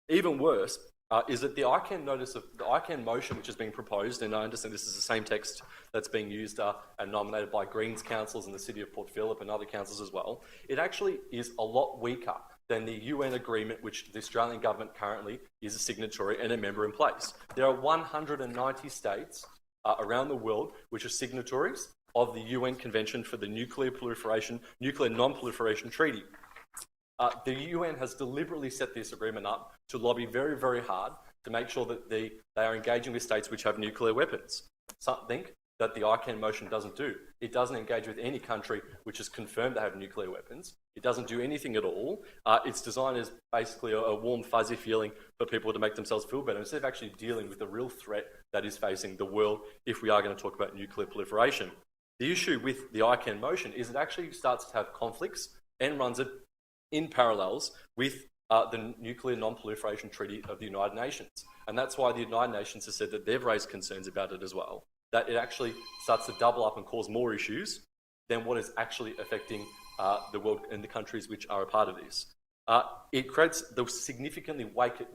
Even worse is that the ICANN motion, which is being proposed, and I understand this is the same text that's being used and nominated by Greens councils in the city of Port Phillip and other councils as well, it actually is a lot weaker than the UN agreement, which the Australian government currently is a signatory and a member in place. There are 190 states around the world which are signatories of the UN Convention for the Nuclear Non-Proliferation Treaty. The UN has deliberately set this agreement up to lobby very, very hard to make sure that they are engaging with states which have nuclear weapons, something that the ICANN motion doesn't do. It doesn't engage with any country which is confirmed to have nuclear weapons. It doesn't do anything at all. It's designed as basically a warm, fuzzy feeling for people to make themselves feel better, instead of actually dealing with the real threat that is facing the world if we are going to talk about nuclear proliferation. The issue with the ICANN motion is it actually starts to have conflicts and runs it in parallels with the Nuclear Non-Proliferation Treaty of the United Nations. And that's why the United Nations has said that they've raised concerns about it as well, that it actually starts to double up and cause more issues than what is actually affecting the world and the countries which are a part of this. It creates the significantly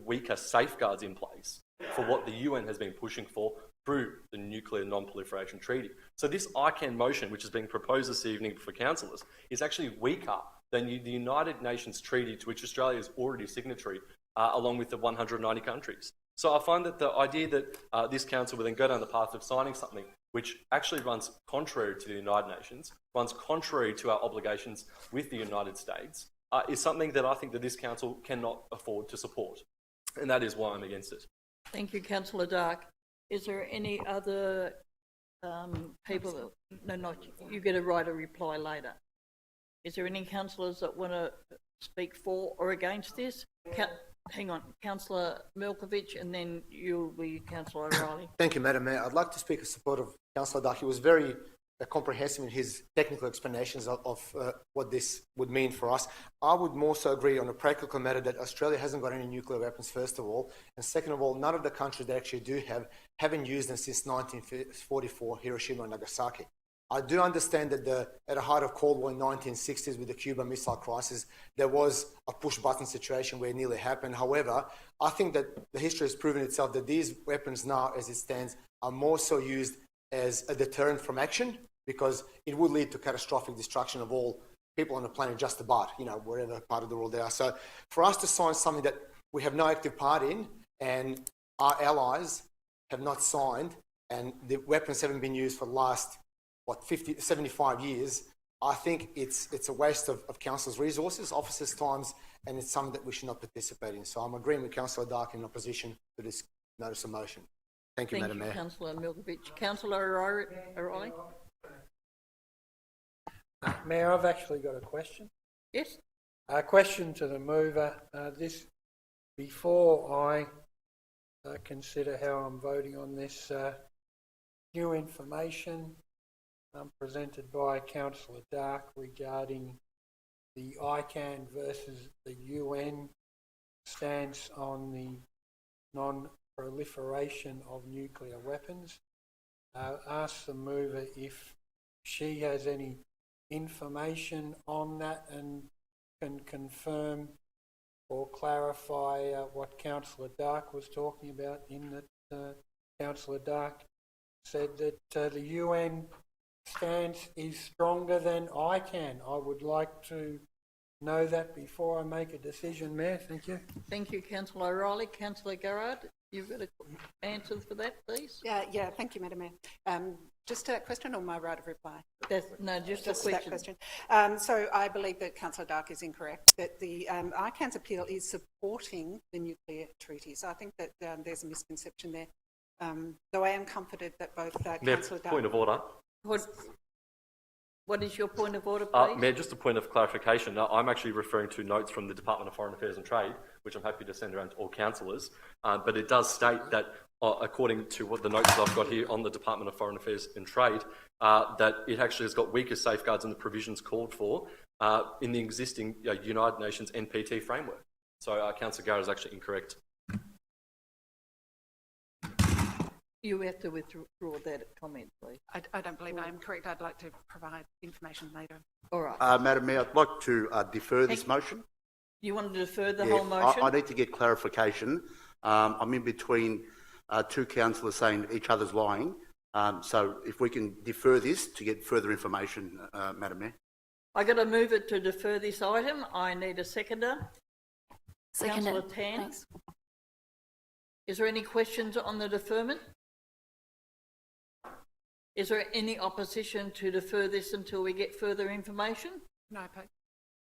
weaker safeguards in place for what the UN has been pushing for through the Nuclear Non-Proliferation Treaty. So this ICANN motion, which is being proposed this evening for councillors, is actually weaker than the United Nations Treaty to which Australia is already signatory, along with the 190 countries. So I find that the idea that this council will then go down the path of signing something which actually runs contrary to the United Nations, runs contrary to our obligations with the United States, is something that I think that this council cannot afford to support. And that is why I'm against it. Thank you, Councillor Dark. Is there any other people that... No, not you. You get a right of reply later. Is there any councillors that want to speak for or against this? Hang on, Councillor Milkovich, and then you'll be Councillor O'Reilly. Thank you, Madam Mayor. I'd like to speak in support of Councillor Dark. He was very comprehensive in his technical explanations of what this would mean for us. I would more so agree on a practical matter that Australia hasn't got any nuclear weapons, first of all, and second of all, none of the countries that actually do haven't used them since 1944, Hiroshima and Nagasaki. I do understand that at the height of Cold War in the 1960s with the Cuban Missile Crisis, there was a push-button situation where it nearly happened. However, I think that the history has proven itself that these weapons now, as it stands, are more so used as a deterrent from action, because it would lead to catastrophic destruction of all people on the planet just about, wherever part of the world they are. So for us to sign something that we have no active part in and our allies have not signed and the weapons haven't been used for the last 75 years, I think it's a waste of council's resources, officers' times, and it's something that we should not participate in. So I'm agreeing with Councillor Dark in opposition to this notice of motion. Thank you, Madam Mayor. Thank you, Councillor Milkovich. Councillor O'Reilly? Mayor, I've actually got a question. Yes? A question to the mover. Before I consider how I'm voting on this new information presented by Councillor Dark regarding the ICANN versus the UN stance on the non-proliferation of nuclear weapons. Ask the mover if she has any information on that and can confirm or clarify what Councillor Dark was talking about, in that Councillor Dark said that the UN stance is stronger than ICANN. I would like to know that before I make a decision, Mayor. Thank you. Thank you, Councillor O'Reilly. Councillor Garrard, you've got an answer for that, please? Yeah, thank you, Madam Mayor. Just a question or my right of reply? Just a question. That question. So I believe that Councillor Dark is incorrect, that the ICANN's appeal is supporting the nuclear treaty. So I think that there's a misconception there. Though I am comforted that both Councillor Dark... Point of order. What is your point of order, please? Mayor, just a point of clarification. I'm actually referring to notes from the Department of Foreign Affairs and Trade, which I'm happy to send around to all councillors. But it does state that, according to what the notes that I've got here on the Department of Foreign Affairs and Trade, that it actually has got weaker safeguards and the provisions called for in the existing United Nations NPT framework. So Councillor Garrett is actually incorrect. You have to withdraw that comment, please. I don't believe I am correct. I'd like to provide information later. All right. Madam Mayor, I'd like to defer this motion. You want to defer the whole motion? I need to get clarification. I'm in between two councillors saying each other's lying. So if we can defer this to get further information, Madam Mayor. I got to move it to defer this item. I need a seconder. Seconder. Councillor Tan. Thanks. Is there any questions on the deferment? Is there any opposition to defer this until we get further information? No, oppose.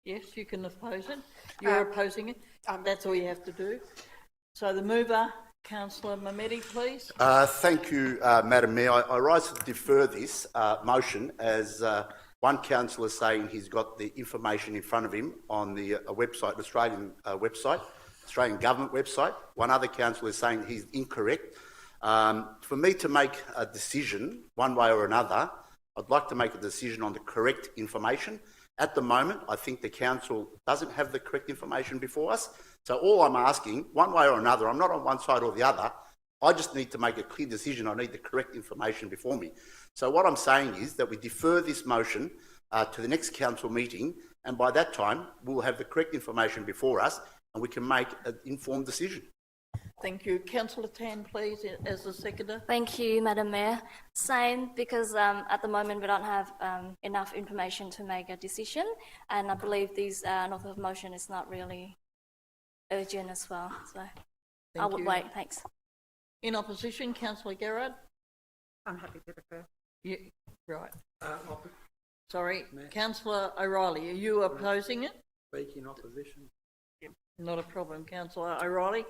Yes, you can oppose it. You're opposing it. That's all you have to do. So the mover, Councillor Mamedi, please. Thank you, Madam Mayor. I rise to defer this motion as one councillor is saying he's got the information in front of him on the website, Australian website, Australian government website. One other councillor is saying he's incorrect. For me to make a decision one way or another, I'd like to make a decision on the correct information. At the moment, I think the council doesn't have the correct information before us. So all I'm asking, one way or another, I'm not on one side or the other, I just need to make a clear decision. I need the correct information before me. So what I'm saying is that we defer this motion to the next council meeting, and by that time, we'll have the correct information before us and we can make an informed decision. Thank you. Councillor Tan, please, as the seconder. Thank you, Madam Mayor. Same, because at the moment we don't have enough information to make a decision, and I believe this notice of motion is not really urgent as well. So I would wait. Thanks. In opposition, Councillor Garrard. I'm happy to defer. Right. Sorry, Councillor O'Reilly, are you opposing it? Speak in opposition. Not a problem, Councillor O'Reilly.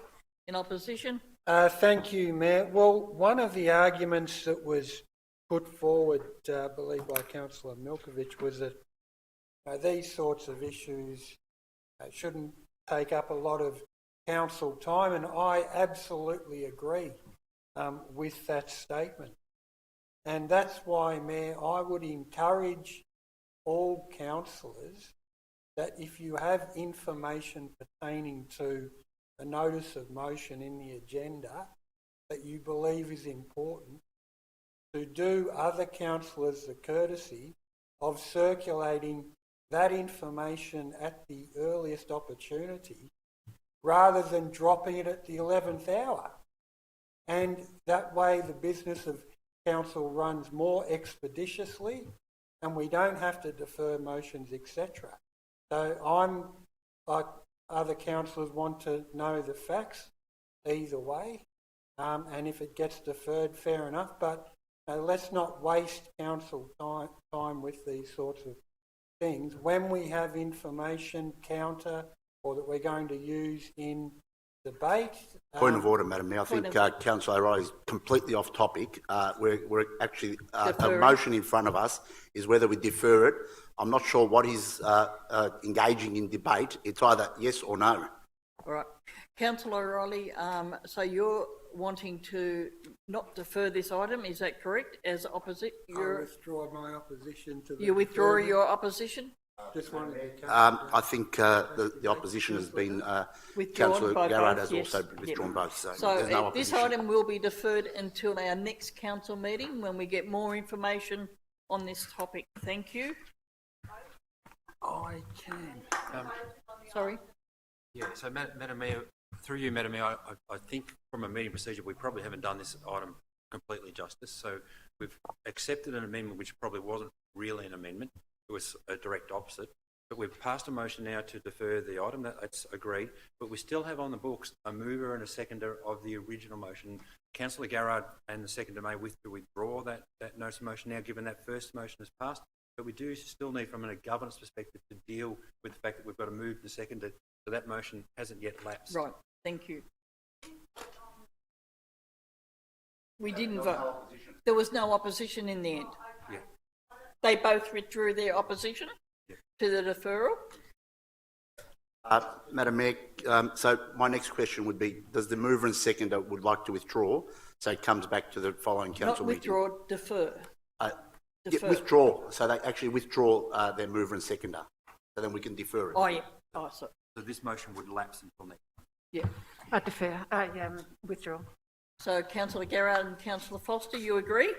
In opposition? Thank you, Mayor. Well, one of the arguments that was put forward, I believe, by Councillor Milkovich was that these sorts of issues shouldn't take up a lot of council time, and I absolutely agree with that statement. And that's why, Mayor, I would encourage all councillors that if you have information pertaining to a notice of motion in the agenda that you believe is important, to do other councillors the courtesy of circulating that information at the earliest opportunity rather than dropping it at the 11th hour. And that way the business of council runs more expeditiously and we don't have to defer motions, etc. So I'm like other councillors want to know the facts either way, and if it gets deferred, fair enough, but let's not waste council time with these sorts of things when we have information counter or that we're going to use in debate. Point of order, Madam Mayor. I think Councillor O'Reilly is completely off topic. We're actually, a motion in front of us is whether we defer it. I'm not sure what he's engaging in debate. It's either yes or no. All right. Councillor O'Reilly, so you're wanting to not defer this item, is that correct? As opposite? I withdraw my opposition to the You withdraw your opposition? Just wanted to I think the opposition has been, Councillor Garrard has also withdrawn both. So there's no this opposition. item will be deferred until our next council meeting when we get more information on this topic. Thank you. I can. Sorry. Yeah, so Madam Mayor, through you, Madam Mayor, I think from a meeting procedure, we probably haven't done this item completely justice. So we've accepted an amendment which probably wasn't really an amendment. It was a direct opposite. But we've passed a motion now to defer the item. That's agreed. But we still have on the books a mover and a seconder of the original motion. Councillor Garrard and the seconder may withdraw that notice of motion now, given that first motion has passed. But we do still need, from a governance perspective, to deal with the fact that we've got to move the seconder, so that motion hasn't yet lapsed. Right. Thank you. We didn't vote. There was no opposition in the end. Yeah. They both withdrew their opposition to the deferral. Madam Mayor, so my next question would be, does the mover and seconder would like to withdraw, so it comes back to the following council Not meeting? withdraw, defer. Yeah, withdraw, so they actually withdraw their mover and seconder, so then we can defer it. Oh, yeah. Oh, sorry. So this motion would lapse until next. Yeah. I defer. Withdraw. So Councillor Garrard and Councillor Foster, you agree?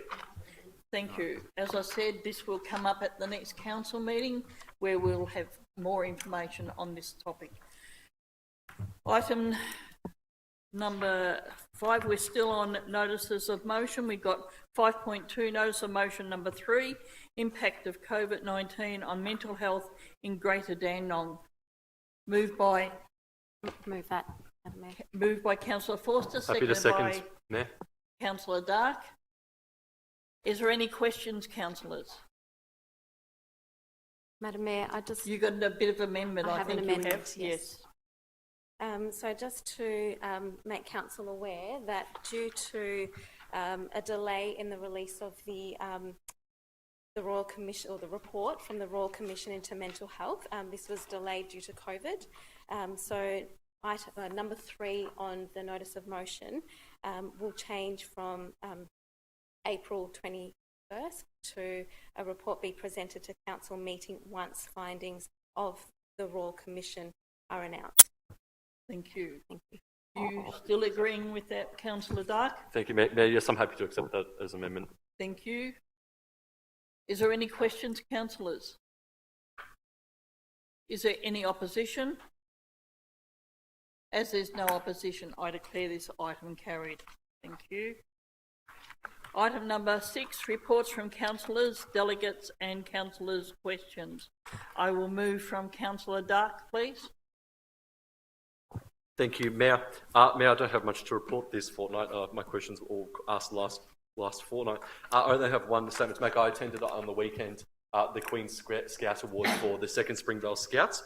Thank you. As I said, this will come up at the next council meeting where we'll have more information on this topic. Item number 5, we're still on notices of motion. We've got 5.2, notice of motion number 3, impact of COVID-19 on mental health in Greater Dandenong. Moved by Move that, Madam Mayor. Moved by Councillor Forster, Happy to seconded second, by Mayor. Councillor Dark. Is there any questions, councillors? Madam Mayor, I just... You got a bit of amendment, I have an think amendment, you have. Yes. So just to make council aware that due to a delay in the release of the Royal Commission, or the report from the Royal Commission into mental health, this was delayed due to COVID. So number 3 on the notice of motion will change from April 21st to a report be presented to council meeting once findings of the Royal Commission are announced. Thank you. Thank you. You still agreeing with that, Councillor Dark? Thank you, Mayor. Yes, I'm happy to accept that as amendment. Thank you. Is there any questions, councillors? Is there any opposition? As there's no opposition, I declare this item carried. Thank you. Item number 6, reports from councillors, delegates and councillors' questions. I will move from Councillor Dark, please. Thank you, Mayor. Mayor, I don't have much to report this fortnight. My questions were all asked last fortnight. I only have one statement to make. I attended on the weekend the Queen's Scout Award for the 2nd Springville Scouts,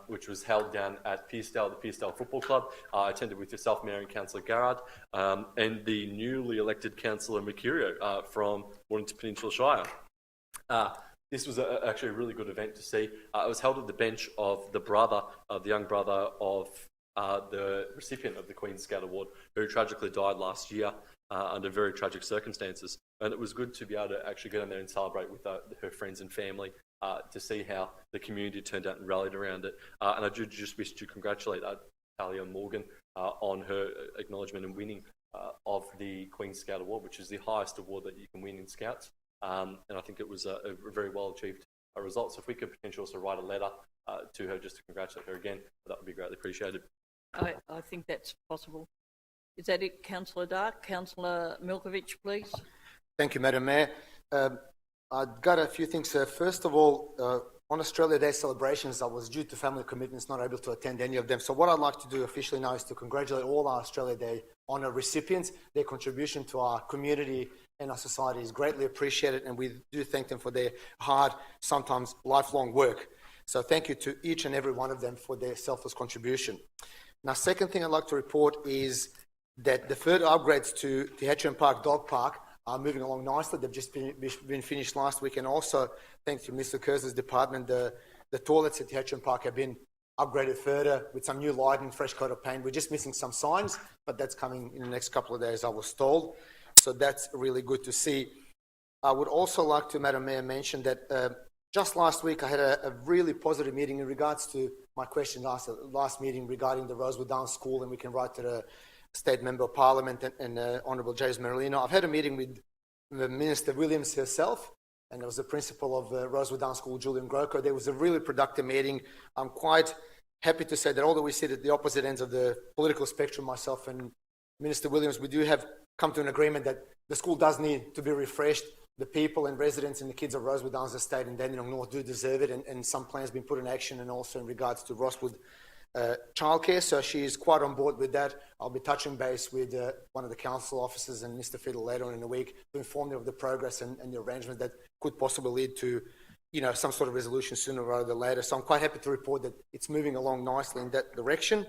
which was held down at Pearcedale, the Pearcedale Football Club. I attended with yourself, Mayor, and Councillor Garrard, and the newly elected Councillor Mercurio from Mornington Peninsula Shire. This was actually a really good event to see. It was held at the bench of the young brother of the recipient of the Queen's Scout Award, who tragically died last year under very tragic circumstances. And it was good to be able to actually get in there and celebrate with her friends and family to see how the community turned out and rallied around it. And I do just wish to congratulate Talia Morgan on her acknowledgement and winning of the Queen's Scout Award, which is the highest award that you can win in Scouts. And I think it was a very well achieved result. So if we could potentially also write a letter to her just to congratulate her again, that would be greatly appreciated. I think that's possible. Is that it, Councillor Dark? Councillor Milkovich, please. Thank you, Madam Mayor. I've got a few things. First of all, on Australia Day celebrations, I was due to family commitments, not able to attend any of them. So what I'd like to do officially now is to congratulate all our Australia Day honour recipients. Their contribution to our community and our society is greatly appreciated, and we do thank them for their hard, sometimes lifelong work. So thank you to each and every one of them for their selfless contribution. Now, second thing I'd like to report is that the further upgrades to the Heteron Park Dog Park are moving along nicely. They've just been finished last week, and also, thanks to Mr. Kers's department, the toilets at the Heteron Park have been upgraded further with some new lighting, fresh coat of paint. We're just missing some signs, but that's coming in the next couple of days, I was told. So that's really good to see. I would also like to, Madam Mayor, mention that just last week I had a really positive meeting in regards to my question last meeting regarding the Rosewood Downs School, and we can write to the State Member of Parliament and Honourable James Merlino. I've had a meeting with Minister Williams herself, and there was the principal of Rosewood Downs School, Julian Groko. There was a really productive meeting. I'm quite happy to say that although we sit at the opposite ends of the political spectrum, myself and Minister Williams, we do have come to an agreement that the school does need to be refreshed. The people and residents and the kids of Rosewood Downs Estate and Dandenong North do deserve it, and some plans have been put in action, and also in regards to Rosswood childcare. So she is quite on board with that. I'll be touching base with one of the council officers and Mr. Fiddle later on in the week to inform them of the progress and the arrangements that could possibly lead to, some sort of resolution sooner rather than later. So I'm quite happy to report that it's moving along nicely in that direction.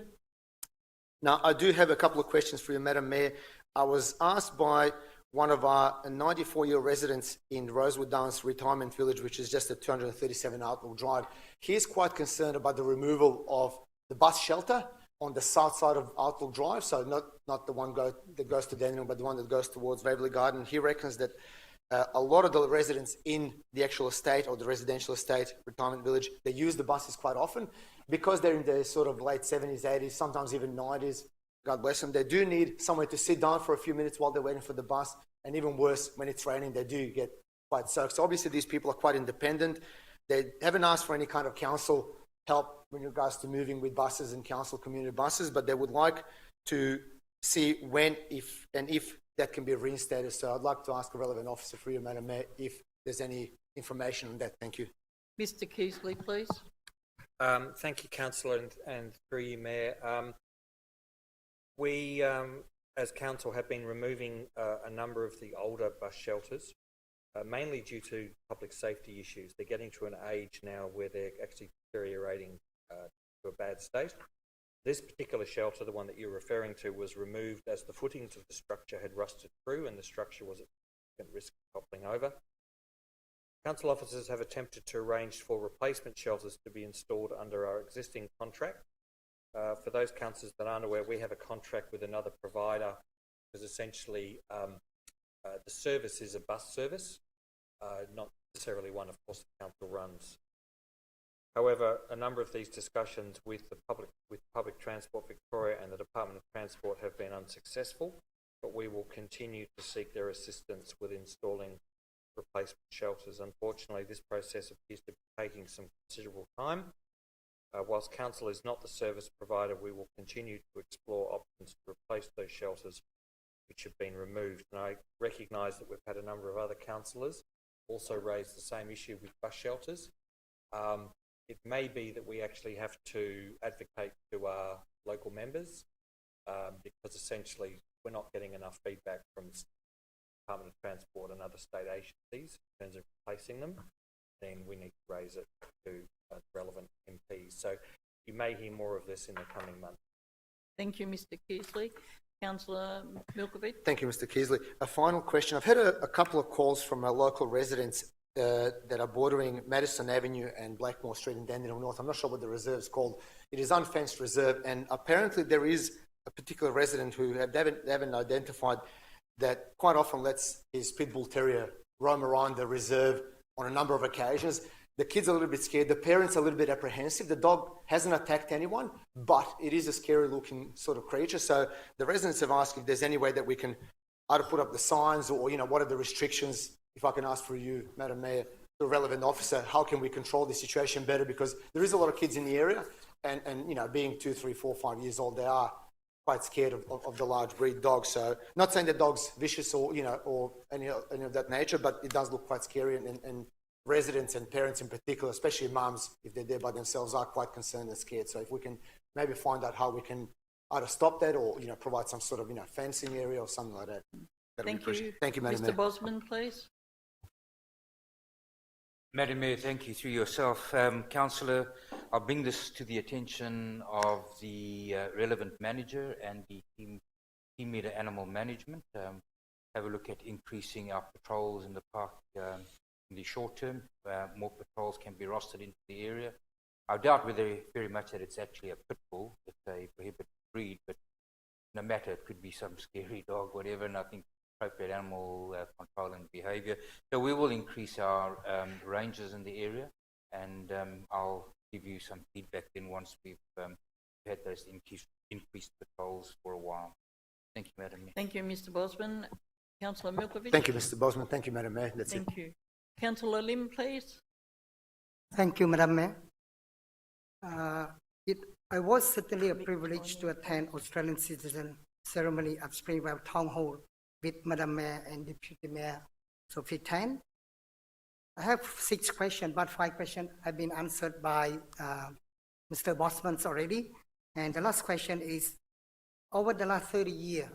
Now, I do have a couple of questions for you, Madam Mayor. I was asked by one of our 94-year residents in Rosewood Downs Retirement Village, which is just at 237 Outlook Drive. He is quite concerned about the removal of the bus shelter on the south side of Outlook Drive, so not the one that goes to Daniel, but the one that goes towards Waverley Garden. He reckons that a lot of the residents in the actual estate or the residential estate retirement village, they use the buses quite often because they're in their sort of late 70s, 80s, sometimes even 90s. God bless them. They do need somewhere to sit down for a few minutes while they're waiting for the bus. And even worse, when it's raining, they do get quite soaked. So obviously these people are quite independent. They haven't asked for any kind of council help in regards to moving with buses and council community buses, but they would like to see when, if that can be reinstated. So I'd like to ask a relevant officer for you, Madam Mayor, if there's any information on that. Thank you. Mr Keasley, please. Thank you, Councillor, and through you, Mayor. We, as council, have been removing a number of the older bus shelters, mainly due to public safety issues. They're getting to an age now where they're actually deteriorating to a bad state. This particular shelter, the one that you're referring to, was removed as the footings of the structure had rusted through and the structure was at risk of toppling over. Council officers have attempted to arrange for replacement shelters to be installed under our existing contract. For those councillors that aren't aware, we have a contract with another provider because essentially the service is a bus service, not necessarily one, of course, the council runs. However, a number of these discussions with Public Transport Victoria and the Department of Transport have been unsuccessful, but we will continue to seek their assistance with installing replacement shelters. Unfortunately, this process appears to be taking some considerable time. Whilst council is not the service provider, we will continue to explore options to replace those shelters which have been removed. And I recognise that we've had a number of other councillors also raise the same issue with bus shelters. It may be that we actually have to advocate to our local members because essentially we're not getting enough feedback from the Department of Transport and other state agencies in terms of replacing them. Then we need to raise it to relevant MPs. So you may hear more of this in the coming months. Thank you, Mr Keasley. Councillor Milkovich. Thank you, Mr Keasley. A final question. I've had a couple of calls from our local residents that are bordering Madison Avenue and Blackmore Street in Dandenong North. I'm not sure what the reserve is called. It is unfenced reserve, and apparently there is a particular resident who they haven't identified that quite often lets his pit bull terrier roam around the reserve on a number of occasions. The kids are a little bit scared. The parents are a little bit apprehensive. The dog hasn't attacked anyone, but it is a scary-looking sort of creature. So the residents have asked if there's any way that we can either put up the signs or, what are the restrictions. If I can ask for you, Madam Mayor, the relevant officer, how can we control this situation better? Because there is a lot of kids in the area, and being 2, 3, 4, 5 years old, they are quite scared of the large breed dogs. So not saying that dog's vicious or any of that nature, but it does look quite scary, and residents and parents in particular, especially mums, if they're there by themselves, are quite concerned and scared. So if we can maybe find out how we can either stop that or provide some sort of fencing area or something like that. Thank you. Thank you, Madam Mayor. Mr Bosman, please. Madam Mayor, thank you through yourself. Councillor, I'll bring this to the attention of the relevant manager and the team leader animal management. Have a look at increasing our patrols in the park in the short term. More patrols can be rostered into the area. I doubt very much that it's actually a pit bull. It's a prohibited breed, but no matter, it could be some scary dog, whatever, and I think appropriate animal control and behaviour. So we will increase our ranges in the area, and I'll give you some feedback then once we've had those increased patrols for a while. Thank you, Madam Mayor. Thank you, Mr Bosman. Councillor Milkovich. Thank you, Mr Bosman. Thank you, Madam Mayor. That's it. Thank you. Councillor Lim, please. Thank you, Madam Mayor. I was certainly a privilege to attend Australian Citizen ceremony at Springville Town Hall with Madam Mayor and Deputy Mayor Sophie Tan. I have 6 questions, but 5 questions have been answered by Mr. Bosman already. And the last question is, over the last 30 years,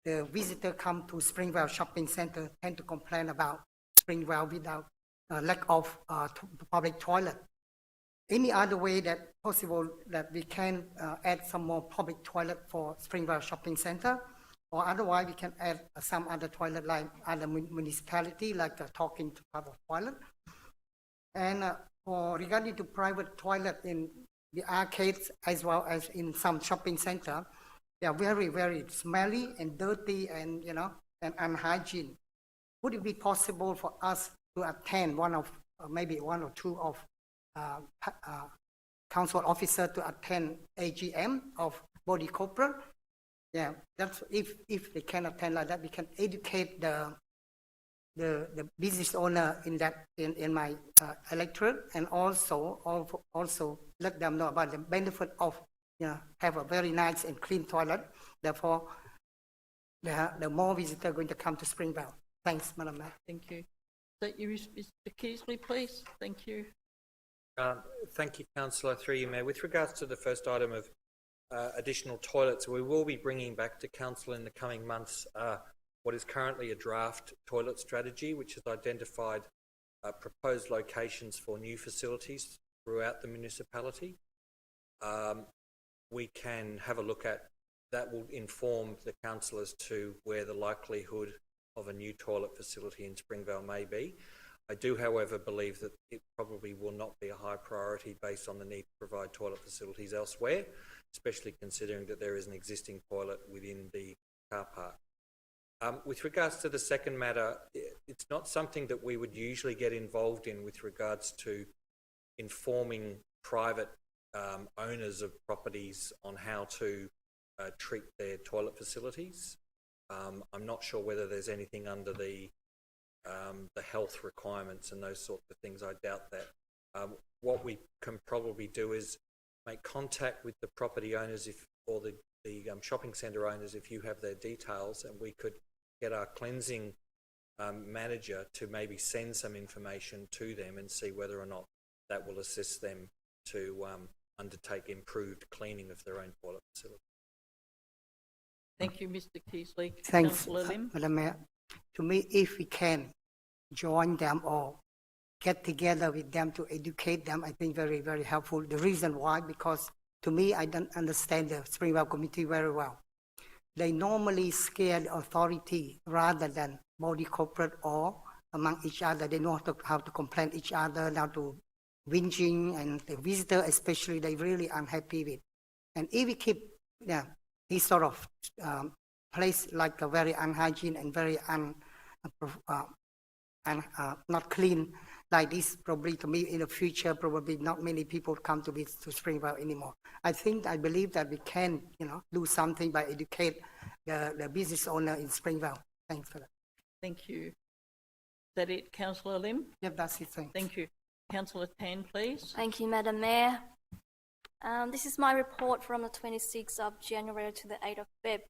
the visitor come to Springville Shopping Centre tend to complain about Springville without lack of public toilet. Any other way that possible that we can add some more public toilet for Springville Shopping Centre? or otherwise we can add some other toilet like other municipality, like talking to public toilet. And for regarding to private toilet in the arcades as well as in some shopping center, they are very, very smelly and dirty and, and unhygiene. Would it be possible for us to attend one of, maybe one or two of council officer to attend AGM of body corporate? Yeah, that's if they can attend like that, we can educate the business owner in my electorate, and also let them know about the benefit of have a very nice and clean toilet. Therefore, the more visitors are going to come to Springville. Thanks, Madam Mayor. Thank you. Is that you, Mr. Keasley, please? Thank you. Thank you, Councillor, through you, Mayor. With regards to the first item of additional toilets, we will be bringing back to Council in the coming months what is currently a draft toilet strategy, which has identified proposed locations for new facilities throughout the municipality. We can have a look at that. Will inform the council as to where the likelihood of a new toilet facility in Springville may be. I do, however, believe that it probably will not be a high priority based on the need to provide toilet facilities elsewhere, especially considering that there is an existing toilet within the car park. With regards to the second matter, it's not something that we would usually get involved in with regards to informing private owners of properties on how to treat their toilet facilities. I'm not sure whether there's anything under the health requirements and those sorts of things. I doubt that. What we can probably do is make contact with the property owners or the shopping centre owners if you have their details, and we could get our cleansing manager to maybe send some information to them and see whether or not that will assist them to undertake improved cleaning of their own toilet facility. Thank you, Mr. Keasley. Thanks, Councillor Lim. Madam Mayor. To me, if we can join them or get together with them to educate them, I think very, very helpful. The reason why, because to me, I don't understand the Springville community very well. They normally scare the authority rather than body corporate or among each other. They know how to complain each other, how to whinging, and the visitor especially, they really unhappy with. And if we keep this sort of place like a very unhygiene and very not clean like this, probably to me in the future, probably not many people come to Springville anymore. I believe that we can, do something by educate the business owner in Springville. Thanks for that. Thank you. Is that it, Councillor Lim? Yep, that's it. Thanks. Thank you. Councillor Tan, please. Thank you, Madam Mayor. This is my report from the 26th of January to the 8th of Feb.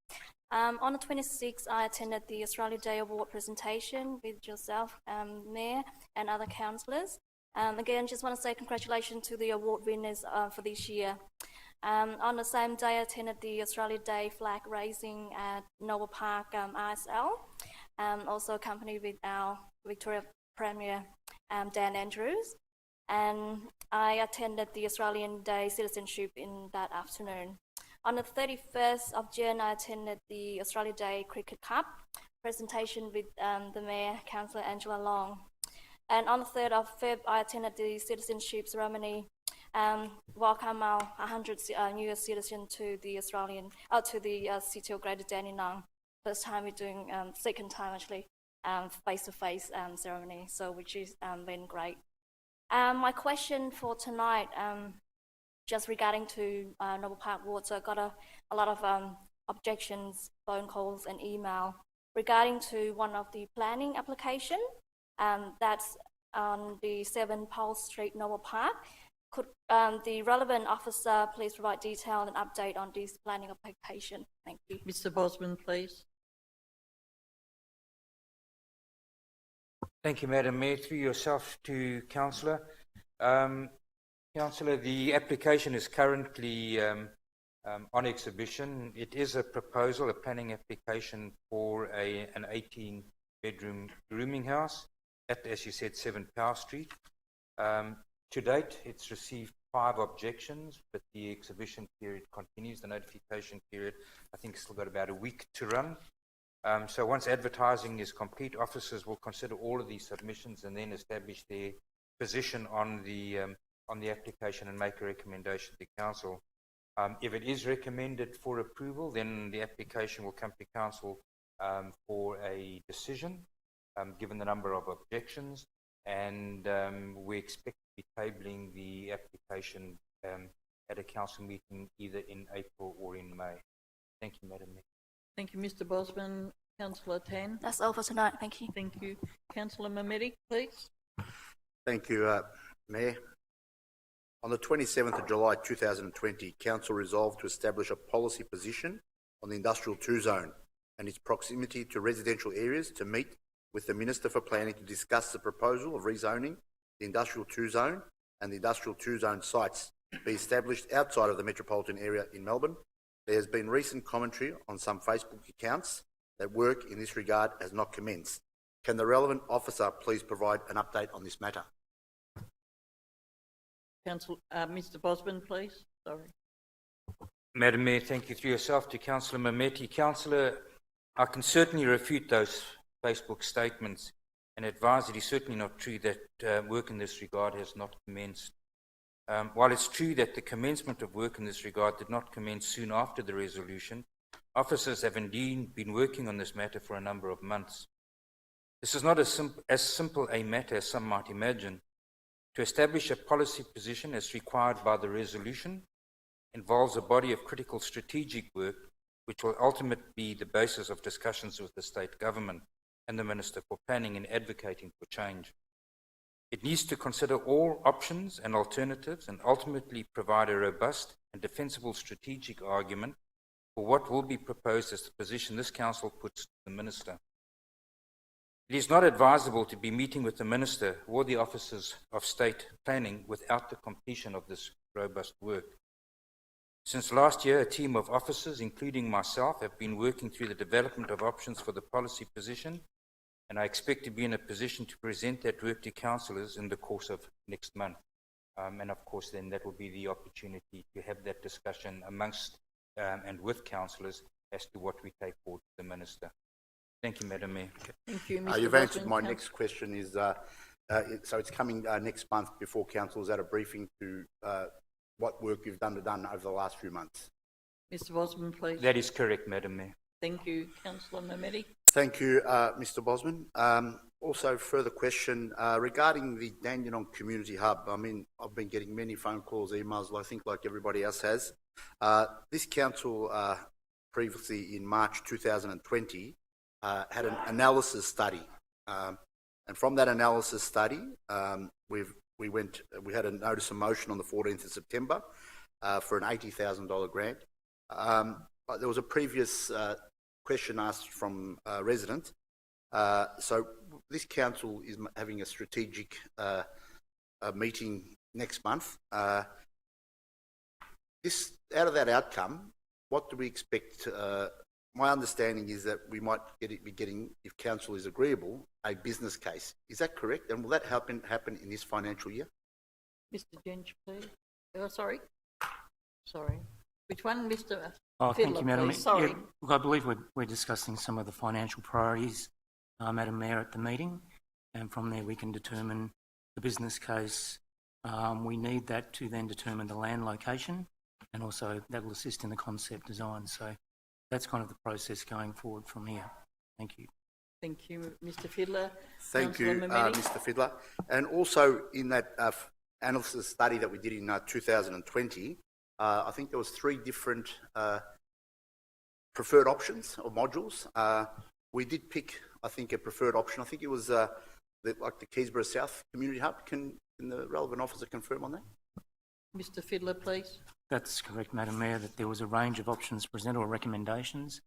On the 26th, I attended the Australia Day Award presentation with yourself, Mayor, and other councillors. Again, just want to say congratulations to the award winners for this year. On the same day, I attended the Australia Day flag raising at Noble Park RSL, also accompanied with our Victoria Premier, Dan Andrews. And I attended the Australian Day Citizenship in that afternoon. On the 31st of June, I attended the Australia Day Cricket Cup presentation with the Mayor, Councillor Angela Long. And on the 3rd of Feb, I attended the citizenship ceremony, welcome our 100th new citizen to the city of Greater Dandenong. First time we're doing, second time actually, face-to-face ceremony, so which is been great. My question for tonight, just regarding to Noble Park Ward, so I got a lot of objections, phone calls and email regarding to one of the planning application that's on the 7 Pulse Street, Noble Park. Could the relevant officer please provide detail and update on this planning application? Thank you. Mr. Bosman, please. Thank you, Madam Mayor. Through yourself to Councillor. Councillor, the application is currently on exhibition. It is a proposal, a planning application for an 18-bedroom rooming house at, as you said, 7 Power Street. To date, it's received 5 objections, but the exhibition period continues. The notification period, I think, still got about a week to run. So once advertising is complete, officers will consider all of these submissions and then establish their position on the application and make a recommendation to the council. If it is recommended for approval, then the application will come to council for a decision, given the number of objections, and we expect to be tabling the application at a council meeting either in April or in May. Thank you, Madam Mayor. Thank you, Mr. Bosman. Councillor Tan. That's all for tonight. Thank you. Thank you. Councillor Mamedi, please. Thank you, Mayor. On the 27th of July 2020, Council resolved to establish a policy position on the Industrial 2 Zone and its proximity to residential areas to meet with the Minister for Planning to discuss the proposal of rezoning the Industrial 2 Zone and the Industrial 2 Zone sites be established outside of the metropolitan area in Melbourne. There has been recent commentary on some Facebook accounts that work in this regard has not commenced. Can the relevant officer please provide an update on this matter? Mr. Bosman, please. Sorry. Madam Mayor, thank you through yourself to Councillor Mameti. Councillor, I can certainly refute those Facebook statements and advise it is certainly not true that work in this regard has not commenced. While it's true that the commencement of work in this regard did not commence soon after the resolution, officers have indeed been working on this matter for a number of months. This is not as simple a matter as some might imagine. To establish a policy position as required by the resolution involves a body of critical strategic work which will ultimately be the basis of discussions with the state government and the Minister for Planning in advocating for change. It needs to consider all options and alternatives and ultimately provide a robust and defensible strategic argument for what will be proposed as the position this Council puts to the Minister. It is not advisable to be meeting with the Minister or the officers of state planning without the completion of this robust work. Since last year, a team of officers, including myself, have been working through the development of options for the policy position, and I expect to be in a position to present that work to councillors in the course of next month. And of course, then that will be the opportunity to have that discussion amongst and with councillors as to what we take forward to the Minister. Thank you, Madam Mayor. Thank you, Mr. You've Bosman. answered my next question. Is so it's coming next month before council is at a briefing to what work you've done over the last few months. Mr. Bosman, please. That is correct, Madam Mayor. Thank you, Councillor Mamedi. Thank you, Mr. Bosman. Also, further question regarding the Dandenong Community Hub. I mean, I've been getting many phone calls, emails, I think like everybody else has. This council previously in March 2020 had an analysis study, and from that analysis study, we had a notice of motion on the 14th of September for an $80,000 grant. But there was a previous question asked from a resident. So this council is having a strategic meeting next month. Out of that outcome, what do we expect? My understanding is that we might be getting, if council is agreeable, a business case. Is that correct? And will that happen in this financial year? Mr. Jench, please. Sorry. Which one, Mr. Oh, Fiddler, thank you, Madam Mayor. please. Sorry. Yeah, look, I believe we're discussing some of the financial priorities, Madam Mayor, at the meeting, and from there we can determine the business case. We need that to then determine the land location, and also that will assist in the concept design. So that's kind of the process going forward from here. Thank you. Thank you, Mr. Fiddler. Thank you, Councillor Mamedi. Mr. Fiddler. And also in that analysis study that we did in 2020, I think there was 3 different preferred options or modules. We did pick, I think, a preferred option. I think it was like the Keysborough South Community Hub. Can the relevant officer confirm on that? Mr. Fiddler, please. That's correct, Madam Mayor, that there was a range of options presented or recommendations,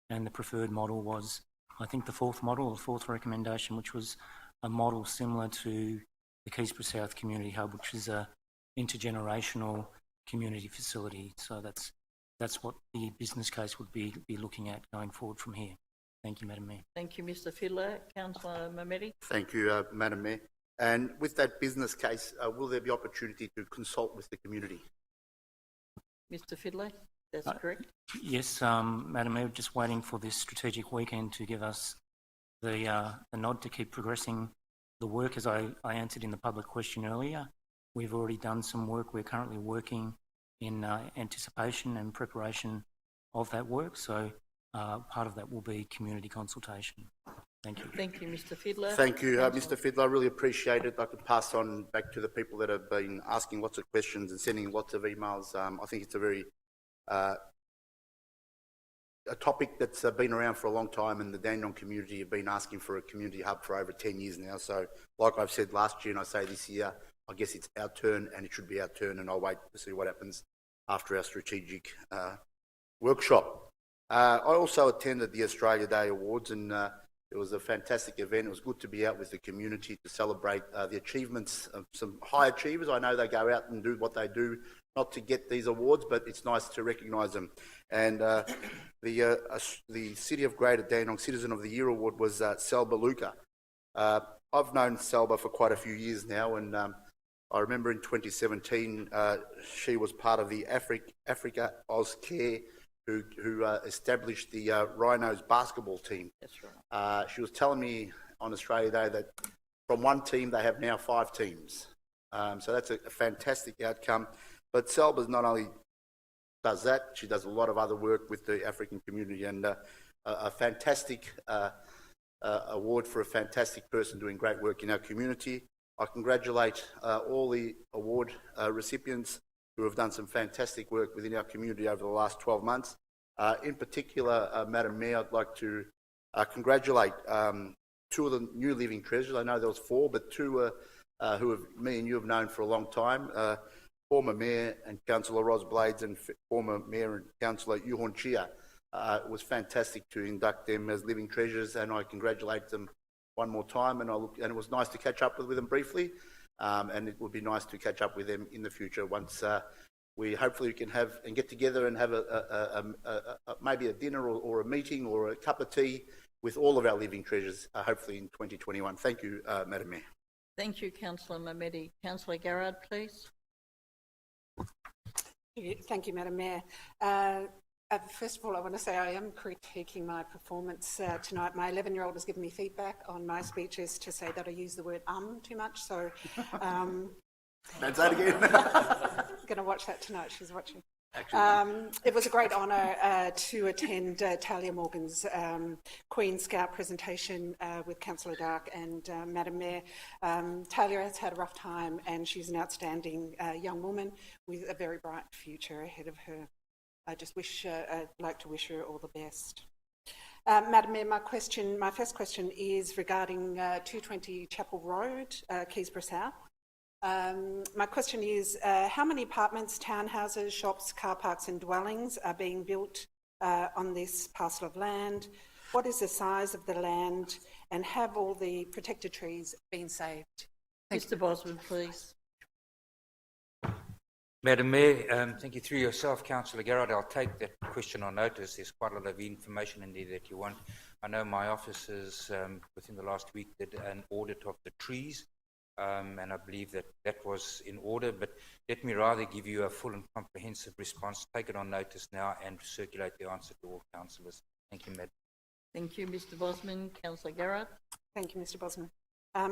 and the preferred model was, I think, the 4th model or 4th recommendation, which was a model similar to the Keysborough South Community Hub, which is a intergenerational community facility. So that's what the business case would be looking at going forward from here. Thank you, Madam Mayor. Thank you, Mr. Fiddler. Councillor Mamedi. Thank you, Madam Mayor. And with that business case, will there be opportunity to consult with the community? Mr. Fiddler, that's correct. Yes, Madam Mayor, just waiting for this strategic weekend to give us the nod to keep progressing the work. As I answered in the public question earlier, we've already done some work. We're currently working in anticipation and preparation of that work. So part of that will be community consultation. Thank you. Thank you, Mr. Fiddler. Thank you, Mr. Fiddler. I really appreciate it. I could pass on back to the people that have been asking lots of questions and sending lots of emails. I think it's a very a topic that's been around for a long time, and the Dandenong community have been asking for a community hub for over 10 years now. So, like I've said last year and I say this year, I guess it's our turn, and it should be our turn, and I'll wait to see what happens after our strategic workshop. I also attended the Australia Day Awards, and it was a fantastic event. It was good to be out with the community to celebrate the achievements of some high achievers. I know they go out and do what they do, not to get these awards, but it's nice to recognise them. And the City of Greater Dandenong Citizen of the Year Award was Selba Luca. I've known Selba for quite a few years now, and I remember in 2017 she was part of the Africa Oz Care, who established the Rhinos basketball team. That's right. She was telling me on Australia Day that from one team they have now 5 teams. So that's a fantastic outcome. But Selba's not only does that, she does a lot of other work with the African community, and a fantastic award for a fantastic person doing great work in our community. I congratulate all the award recipients who have done some fantastic work within our community over the last 12 months. In particular, Madam Mayor, I'd like to congratulate 2 of the new living treasures. I know there was 4, but 2 who me and you have known for a long time. Former Mayor and Councillor Ros Blades and former Mayor and Councillor Yuhon Chia. It was fantastic to induct them as living treasures, and I congratulate them one more time. And it was nice to catch up with them briefly, and it would be nice to catch up with them in the future once we hopefully can have and get together and have maybe a dinner or a meeting or a cup of tea with all of our living treasures, hopefully in 2021. Thank you, Madam Mayor. Thank you, Councillor Mamedi. Councillor Garrard, please. Thank you, Madam Mayor. First of all, I want to say I am critiquing my performance tonight. My 11-year-old has given me feedback on my speeches to say that I use the word too much, so... Don't say it again. Going to watch that tonight. She's watching. It was a great honour to attend Talia Morgan's Queen Scout presentation with Councillor Dark and Madam Mayor. Talia has had a rough time, and she's an outstanding young woman with a very bright future ahead of her. I'd like to wish her all the best. Madam Mayor, my first question is regarding 220 Chapel Road, Keysborough South. My question is, how many apartments, townhouses, shops, car parks and dwellings are being built on this parcel of land? What is the size of the land, and have all the protected trees been saved? Mr. Bosman, please. Madam Mayor, thank you. Through yourself, Councillor Garrard, I'll take that question on notice. There's quite a lot of information in there that you want. I know my officers within the last week did an audit of the trees, and I believe that was in order, but let me rather give you a full and comprehensive response. Take it on notice now and circulate the answer to all councillors. Thank you, Madam. Thank you, Mr. Bosman. Councillor Garrard. Thank you, Mr. Bosman.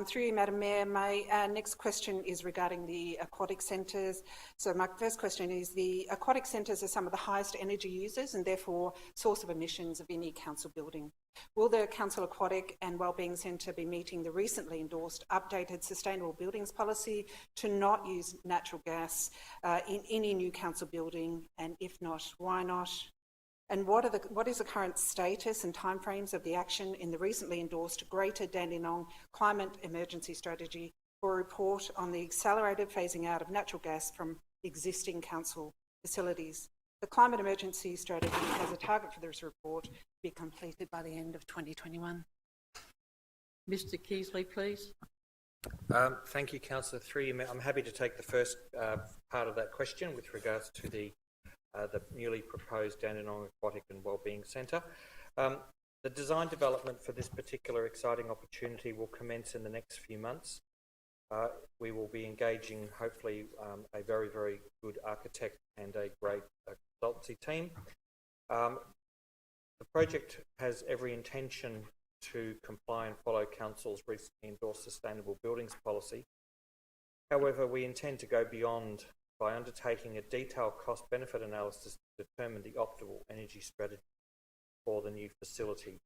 Through you, Madam Mayor, my next question is regarding the aquatic centres. So my first question is, the aquatic centres are some of the highest energy users and therefore source of emissions of any council building. Will the Council Aquatic and Wellbeing Centre be meeting the recently endorsed updated sustainable buildings policy to not use natural gas in any new council building? And if not, why not? And what is the current status and timeframes of the action in the recently endorsed Greater Dandenong Climate Emergency Strategy for a report on the accelerated phasing out of natural gas from existing council facilities? The Climate Emergency Strategy has a target for this report to be completed by the end of 2021. Mr. Keasley, please. Thank you, Councillor. Through you, I'm happy to take the first part of that question with regards to the newly proposed Dandenong Aquatic and Wellbeing Centre. The design development for this particular exciting opportunity will commence in the next few months. we will be engaging, hopefully, a very, very good architect and a great consultancy team. The project has every intention to comply and follow Council's recently endorsed sustainable buildings policy. However, we intend to go beyond by undertaking a detailed cost-benefit analysis to determine the optimal energy strategy for the new facility.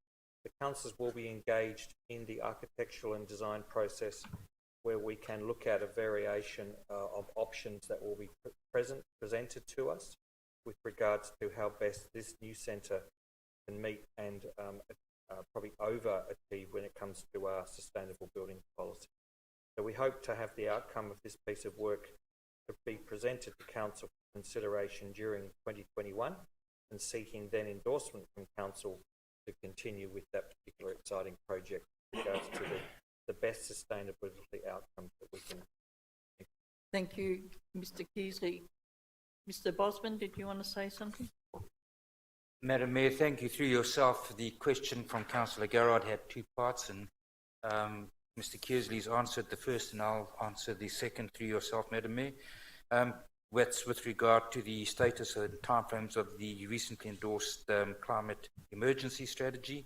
The councils will be engaged in the architectural and design process, where we can look at a variation of options that will be presented to us with regards to how best this new centre can meet and probably overachieve when it comes to our sustainable building policy. So we hope to have the outcome of this piece of work to be presented to Council for consideration during 2021 and seeking then endorsement from Council to continue with that particular exciting project with regards to the best sustainability outcomes that we can. Thank you, Mr. Keasley. Mr. Bosman, did you want to say something? Madam Mayor, thank you. Through yourself, the question from Councillor Garrard had two parts, and Mr. Keasley's answered the first, and I'll answer the second through yourself, Madam Mayor. That's with regard to the status and timeframes of the recently endorsed climate emergency strategy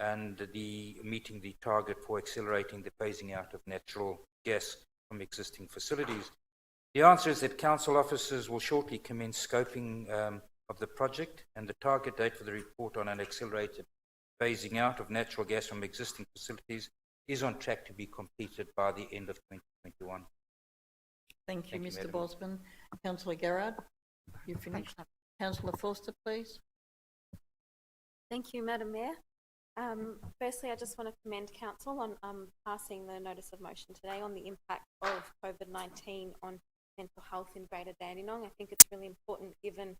and the meeting the target for accelerating the phasing out of natural gas from existing facilities. The answer is that council officers will shortly commence scoping of the project, and the target date for the report on an accelerated phasing out of natural gas from existing facilities is on track to be completed by the end of 2021. Thank you, Mr. Madam. Bosman. Councillor Garrard, you finished. Councillor Forster, please. Thank you, Madam Mayor. Firstly, I just want to commend Council on passing the notice of motion today on the impact of COVID-19 on mental health in Greater Dandenong. I think it's really important, given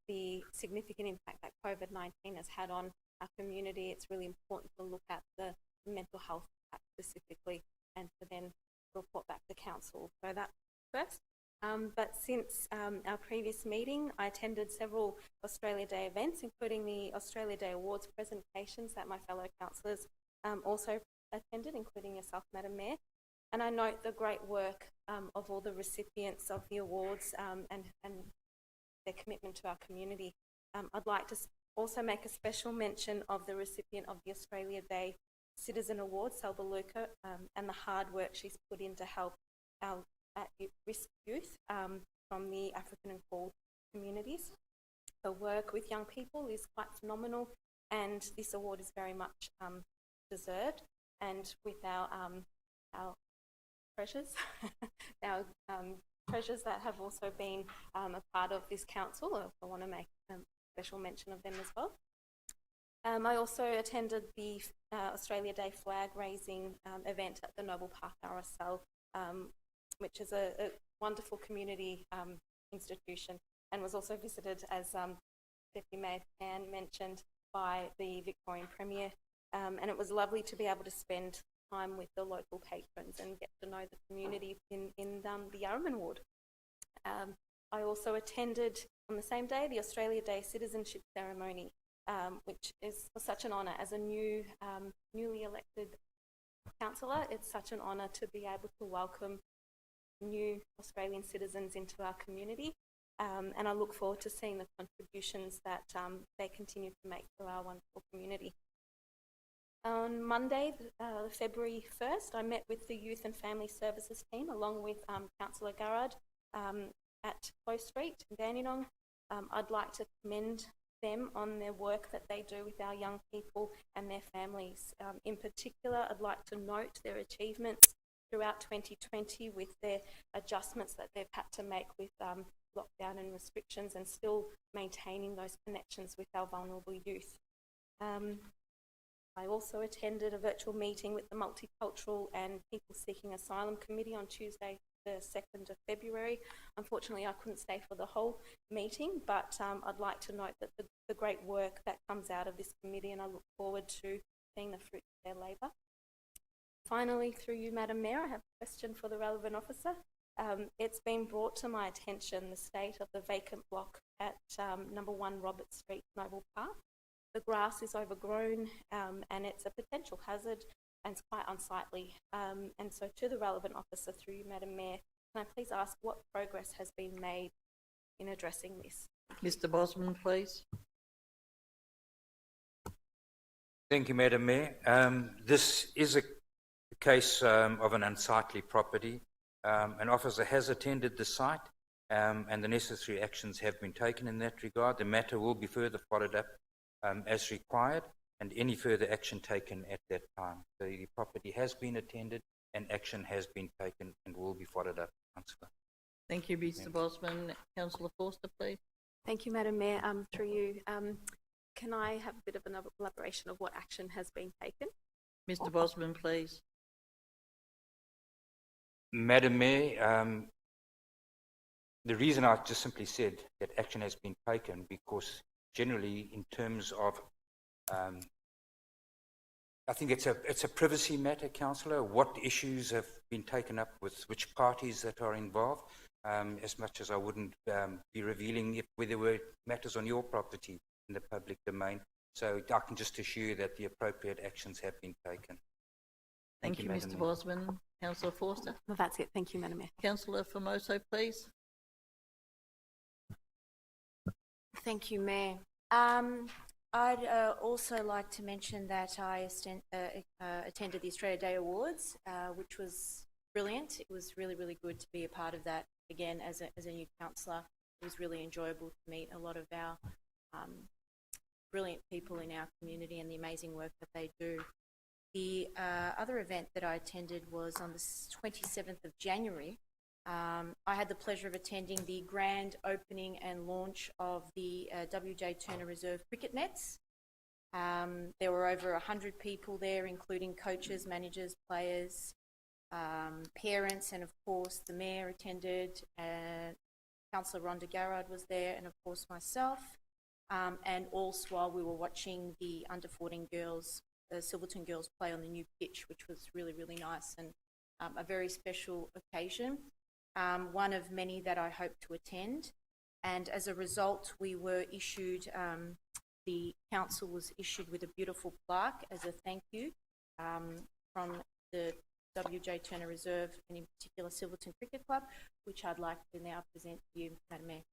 the significant impact that COVID-19 has had on our community. It's really important to look at the mental health impact specifically and to then report back to Council. So that's first. But since our previous meeting, I attended several Australia Day events, including the Australia Day Awards presentations that my fellow councillors also attended, including yourself, Madam Mayor. And I note the great work of all the recipients of the awards and their commitment to our community. I'd like to also make a special mention of the recipient of the Australia Day Citizen Award, Selba Luca, and the hard work she's put in to help our at-risk youth from the African and Khor communities. Her work with young people is quite phenomenal, and this award is very much deserved. And with our treasures, our treasures that have also been a part of this council, I want to make a special mention of them as well. I also attended the Australia Day flag raising event at the Noble Park RSL, which is a wonderful community institution, and was also visited, as Deputy Mayor Pan mentioned, by the Victorian Premier. And it was lovely to be able to spend time with the local patrons and get to know the community in the Yarraman ward. I also attended on the same day the Australia Day Citizenship ceremony, which is such an honour as a newly elected councillor. It's such an honour to be able to welcome new Australian citizens into our community, and I look forward to seeing the contributions that they continue to make to our wonderful community. On Monday, February 1st, I met with the Youth and Family Services team along with Councillor Garrard at Close Street in Dandenong. I'd like to commend them on their work that they do with our young people and their families. In particular, I'd like to note their achievements throughout 2020 with their adjustments that they've had to make with lockdown and restrictions, and still maintaining those connections with our vulnerable youth. I also attended a virtual meeting with the Multicultural and People Seeking Asylum Committee on Tuesday, the 2nd of February. Unfortunately, I couldn't stay for the whole meeting, but I'd like to note that the great work that comes out of this committee, and I look forward to seeing the fruit of their labour. Finally, through you, Madam Mayor, I have a question for the relevant officer. It's been brought to my attention the state of the vacant block at number 1 Robert Street, Noble Park. The grass is overgrown and it's a potential hazard and it's quite unsightly. And so to the relevant officer, through you, Madam Mayor, can I please ask what progress has been made in addressing this? Mr Bosman, please. Thank you, Madam Mayor. This is a case of an unsightly property. An officer has attended the site and the necessary actions have been taken in that regard. The matter will be further followed up as required and any further action taken at that time. The property has been attended and action has been taken and will be followed up, Councillor. Thank you, Mr Bosman. Councillor Forster, please. Thank you, Madam Mayor. Through you, can I have a bit of an elaboration of what action has been taken? Mr Bosman, please. Madam Mayor, the reason I just simply said that action has been taken because generally in terms of I think it's a privacy matter, Councillor, what issues have been taken up with which parties that are involved, as much as I wouldn't be revealing whether there were matters on your property in the public domain. So I can just assure you that the appropriate actions have been taken. Thank you, Mr Bosman. Councillor Forster. Well, that's it. Thank you, Madam Mayor. Councillor Formoso, please. Thank you, Mayor. I'd also like to mention that I attended the Australia Day Awards, which was brilliant. It was really, really good to be a part of that again as a new councillor. It was really enjoyable to meet a lot of our brilliant people in our community and the amazing work that they do. The other event that I attended was on the 27th of January. I had the pleasure of attending the grand opening and launch of the W.J. Turner Reserve cricket nets. There were over 100 people there, including coaches, managers, players, parents, and of course the Mayor attended, Councillor Rhonda Garrard was there, and of course myself, and also while we were watching the under-14 girls, the Silverton girls play on the new pitch, which was really, really nice and a very special occasion. One of many that I hope to attend, and as a result we were issued, the council was issued with a beautiful plaque as a thank you from the W.J. Turner Reserve and in particular Silverton Cricket Club, which I'd like to now present to you, Madam Mayor.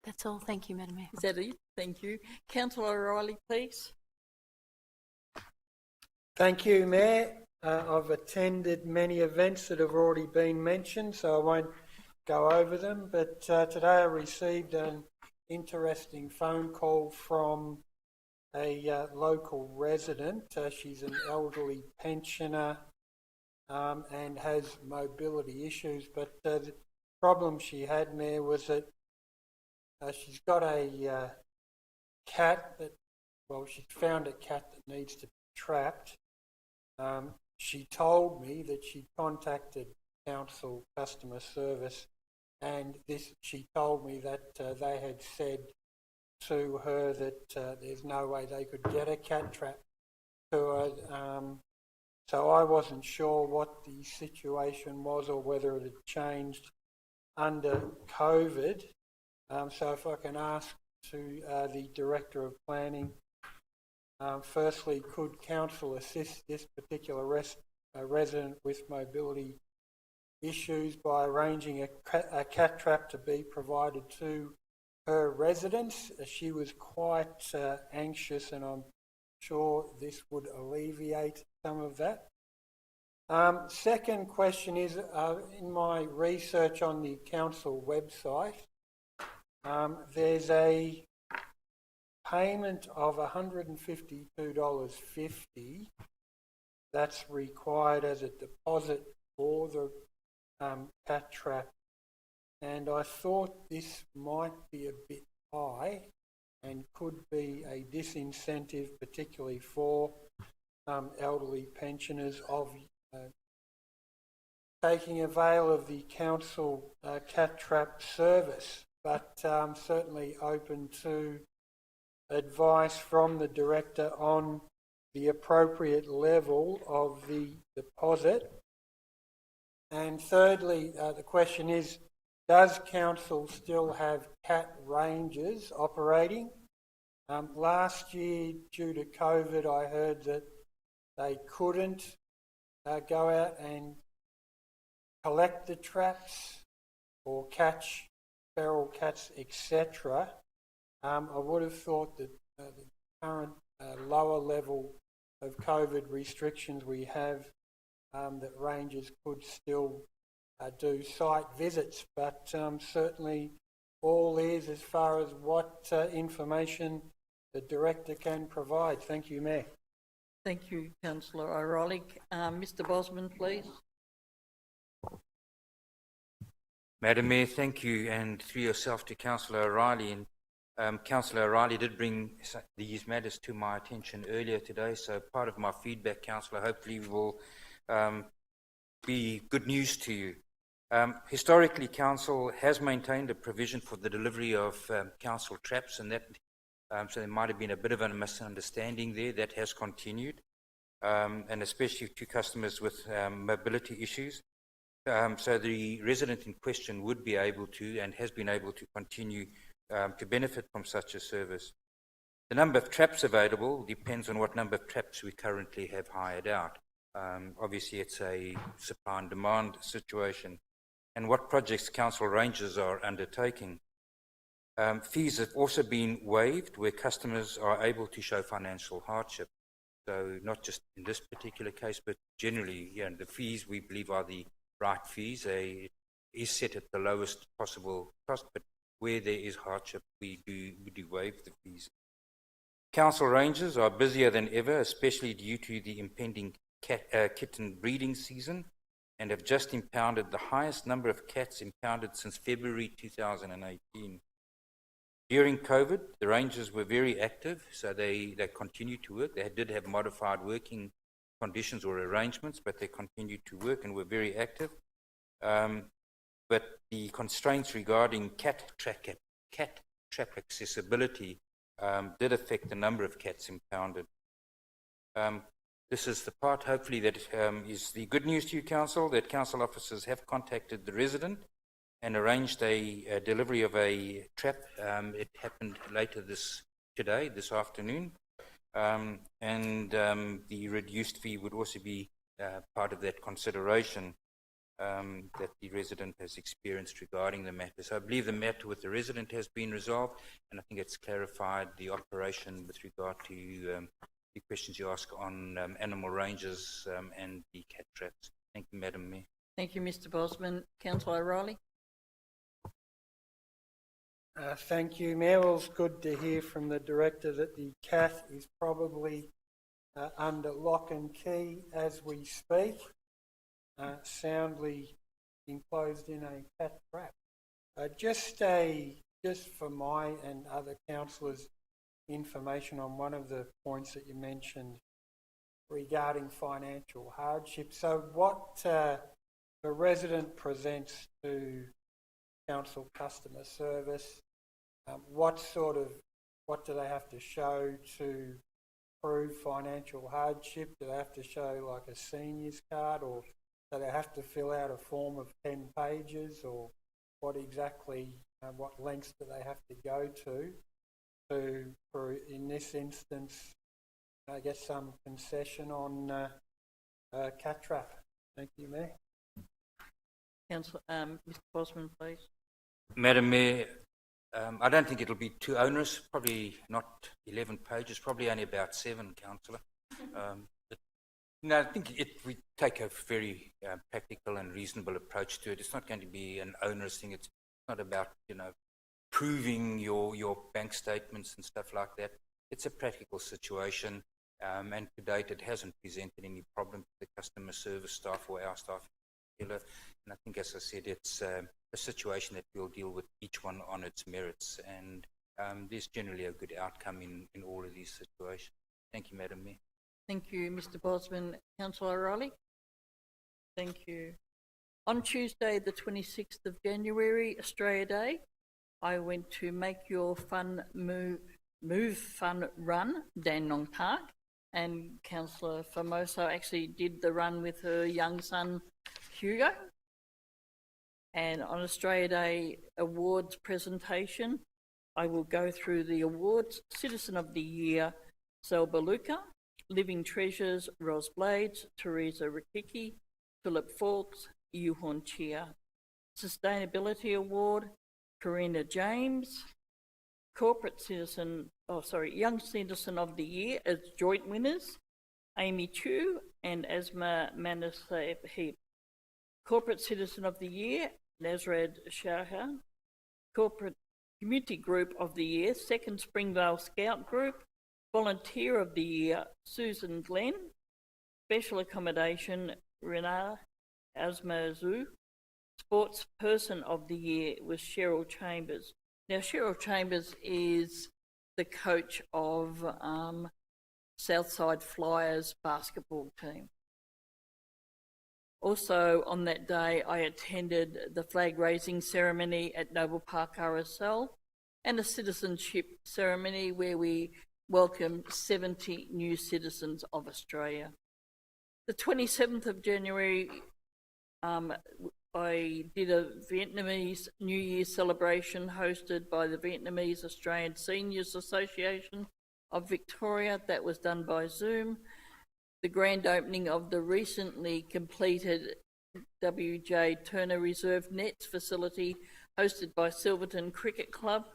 That's all. Thank you, Madam Mayor. Is that it? Thank you. Councillor O'Reilly, please. Thank you, Mayor. I've attended many events that have already been mentioned, so I won't go over them, but today I received an interesting phone call from a local resident. She's an elderly pensioner and has mobility issues, but the problem she had, Mayor, was that she's got a cat that, well, she's found a cat that needs to be trapped. She told me that she contacted council customer service, and she told me that they had said to her that there's no way they could get a cat trap to her. So I wasn't sure what the situation was or whether it had changed under COVID. So if I can ask to the Director of Planning, firstly, could Council assist this particular resident with mobility issues by arranging a cat trap to be provided to her residence? She was quite anxious, and I'm sure this would alleviate some of that. Second question is, in my research on the council website, there's a payment of $152.50 that's required as a deposit for the cat trap. and I thought this might be a bit high and could be a disincentive, particularly for elderly pensioners, of taking avail of the council cat trap service, but certainly open to advice from the director on the appropriate level of the deposit. And thirdly, the question is, does council still have cat ranges operating? Last year, due to COVID, I heard that they couldn't go out and collect the traps or catch feral cats, etc. I would have thought that the current lower level of COVID restrictions we have, that rangers could still do site visits, but certainly all is as far as what information the director can provide. Thank you, Mayor. Thank you, Councillor O'Reilly. Mr Bosman, please. Madam Mayor, thank you, and through yourself to Councillor O'Reilly. And Councillor O'Reilly did bring these matters to my attention earlier today, so part of my feedback, Councillor, hopefully will be good news to you. Historically, Council has maintained a provision for the delivery of council traps, and that so there might have been a bit of a misunderstanding there. That has continued, and especially to customers with mobility issues. So the resident in question would be able to, and has been able to, continue to benefit from such a service. The number of traps available depends on what number of traps we currently have hired out. Obviously, it's a supply and demand situation, and what projects council rangers are undertaking. Fees have also been waived where customers are able to show financial hardship. So not just in this particular case, but generally, the fees we believe are the right fees. They is set at the lowest possible cost, but where there is hardship, we do waive the fees. Council rangers are busier than ever, especially due to the impending kitten breeding season, and have just impounded the highest number of cats impounded since February 2018. During COVID, the rangers were very active, so they continued to work. They did have modified working conditions or arrangements, but they continued to work and were very active. But the constraints regarding cat trap accessibility did affect the number of cats impounded. This is the part, hopefully, that is the good news to you, Council, that council officers have contacted the resident and arranged a delivery of a trap. It happened later this afternoon. And the reduced fee would also be part of that consideration that the resident has experienced regarding the matter. So I believe the matter with the resident has been resolved, and I think it's clarified the operation with regard to the questions you ask on animal ranges and the cat traps. Thank you, Madam Mayor. Thank you, Mr Bosman. Councillor O'Reilly. Thank you, Mayor. Well, it's good to hear from the director that the cat is probably under lock and key as we speak, soundly enclosed in a cat trap. Just for my and other councillors' information on one of the points that you mentioned regarding financial hardship. So what the resident presents to council customer service, what do they have to show to prove financial hardship? Do they have to show like a senior's card, or do they have to fill out a form of 10 pages, or what exactly, what lengths do they have to go to for in this instance, I guess, some concession on cat trap? Thank you, Mayor. Councillor, Mr Bosman, please. Madam Mayor, I don't think it'll be too onerous, probably not 11 pages, probably only about 7, Councillor. I think we take a very practical and reasonable approach to it. It's not going to be an onerous thing. It's not about, proving your bank statements and stuff like that. It's a practical situation, and to date it hasn't presented any problem to the customer service staff or our staff And I think, as I said, it's a situation that we'll deal with each one on its merits, and there's generally a good outcome in all of these situations. Thank you, Madam Mayor. Thank you, Mr Bosman. Councillor O'Reilly? Thank you. On Tuesday, the 26th of January, Australia Day, I went to Make Your Fun Move Fun Run, Dandenong Park, and Councillor Formoso actually did the run with her young son, Hugo. And on Australia Day awards presentation, I will go through the awards. Citizen of the Year, Selba Luca. Living Treasures, Ros Blades, Teresa Rikiki, Philip Fawkes, Yuhon Chia. Sustainability Award, Karina James. Young Citizen of the Year as joint winners, Amy Chu and Asma Manasahib. Corporate Citizen of the Year, Nazrad Shaha. Corporate Community Group of the Year, Second Springville Scout Group. Volunteer of the Year, Susan Glenn. Special Accommodation, Rina Asmazu. Sports Person of the Year was Cheryl Chambers. Now, Cheryl Chambers is the coach of Southside Flyers basketball team. Also, on that day, I attended the flag raising ceremony at Noble Park RSL and a citizenship ceremony where we welcomed 70 new citizens of Australia. The 27th of January, I did a Vietnamese New Year celebration hosted by the Vietnamese Australian Seniors Association of Victoria. That was done by Zoom. The grand opening of the recently completed W.J. Turner Reserve Nets facility hosted by Silverton Cricket Club.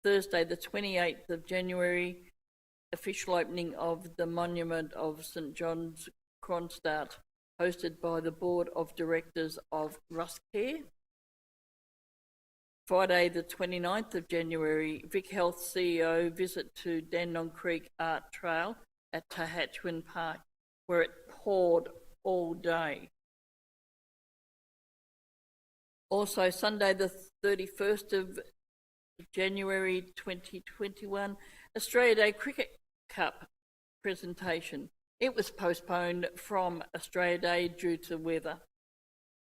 Thursday the 28th of January, official opening of the Monument of St John's Kronstadt, hosted by the Board of Directors of Ruscare. Friday the 29th of January, Vic Health CEO visit to Dandenong Creek Art Trail at Tahatchwin Park, where it poured all day. Also, Sunday the 31st of January 2021, Australia Day Cricket Cup presentation. It was postponed from Australia Day due to weather.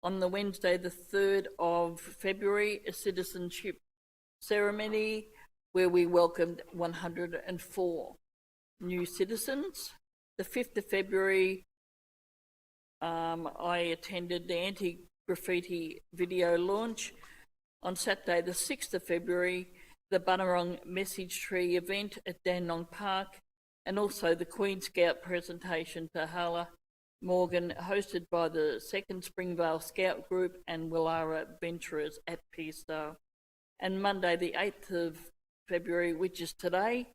On the Wednesday, the 3rd of February, a citizenship ceremony where we welcomed 104 new citizens. The 5th of February, I attended the anti-graffiti video launch. On Saturday, the 6th of February, the Bunurong Message Tree event at Dandenong Park, and also the Queen Scout presentation to Hala Morgan, hosted by the 2nd Springvale Scout Group and Willara Venturers at Pearstow. And Monday, the 8th of February, which is today,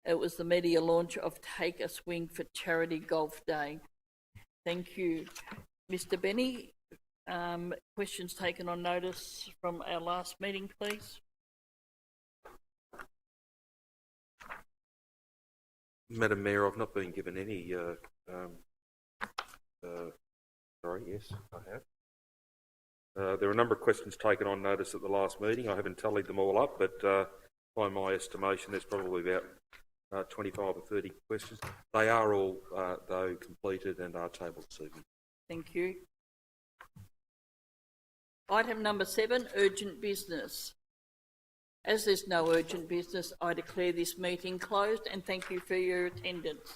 it was the media launch of Take a Swing for Charity Golf Day. Thank you. Mr. Benny, questions taken on notice from our last meeting, please. Madam Mayor, I've not been given any. Sorry, yes, I have. There are a number of questions taken on notice at the last meeting. I haven't tallied them all up, but by my estimation, there's probably about 25 or 30 questions. They are all, though, completed and are tabled this evening. Thank you. Item number 7, urgent business. As there's no urgent business, I declare this meeting closed and thank you for your attendance.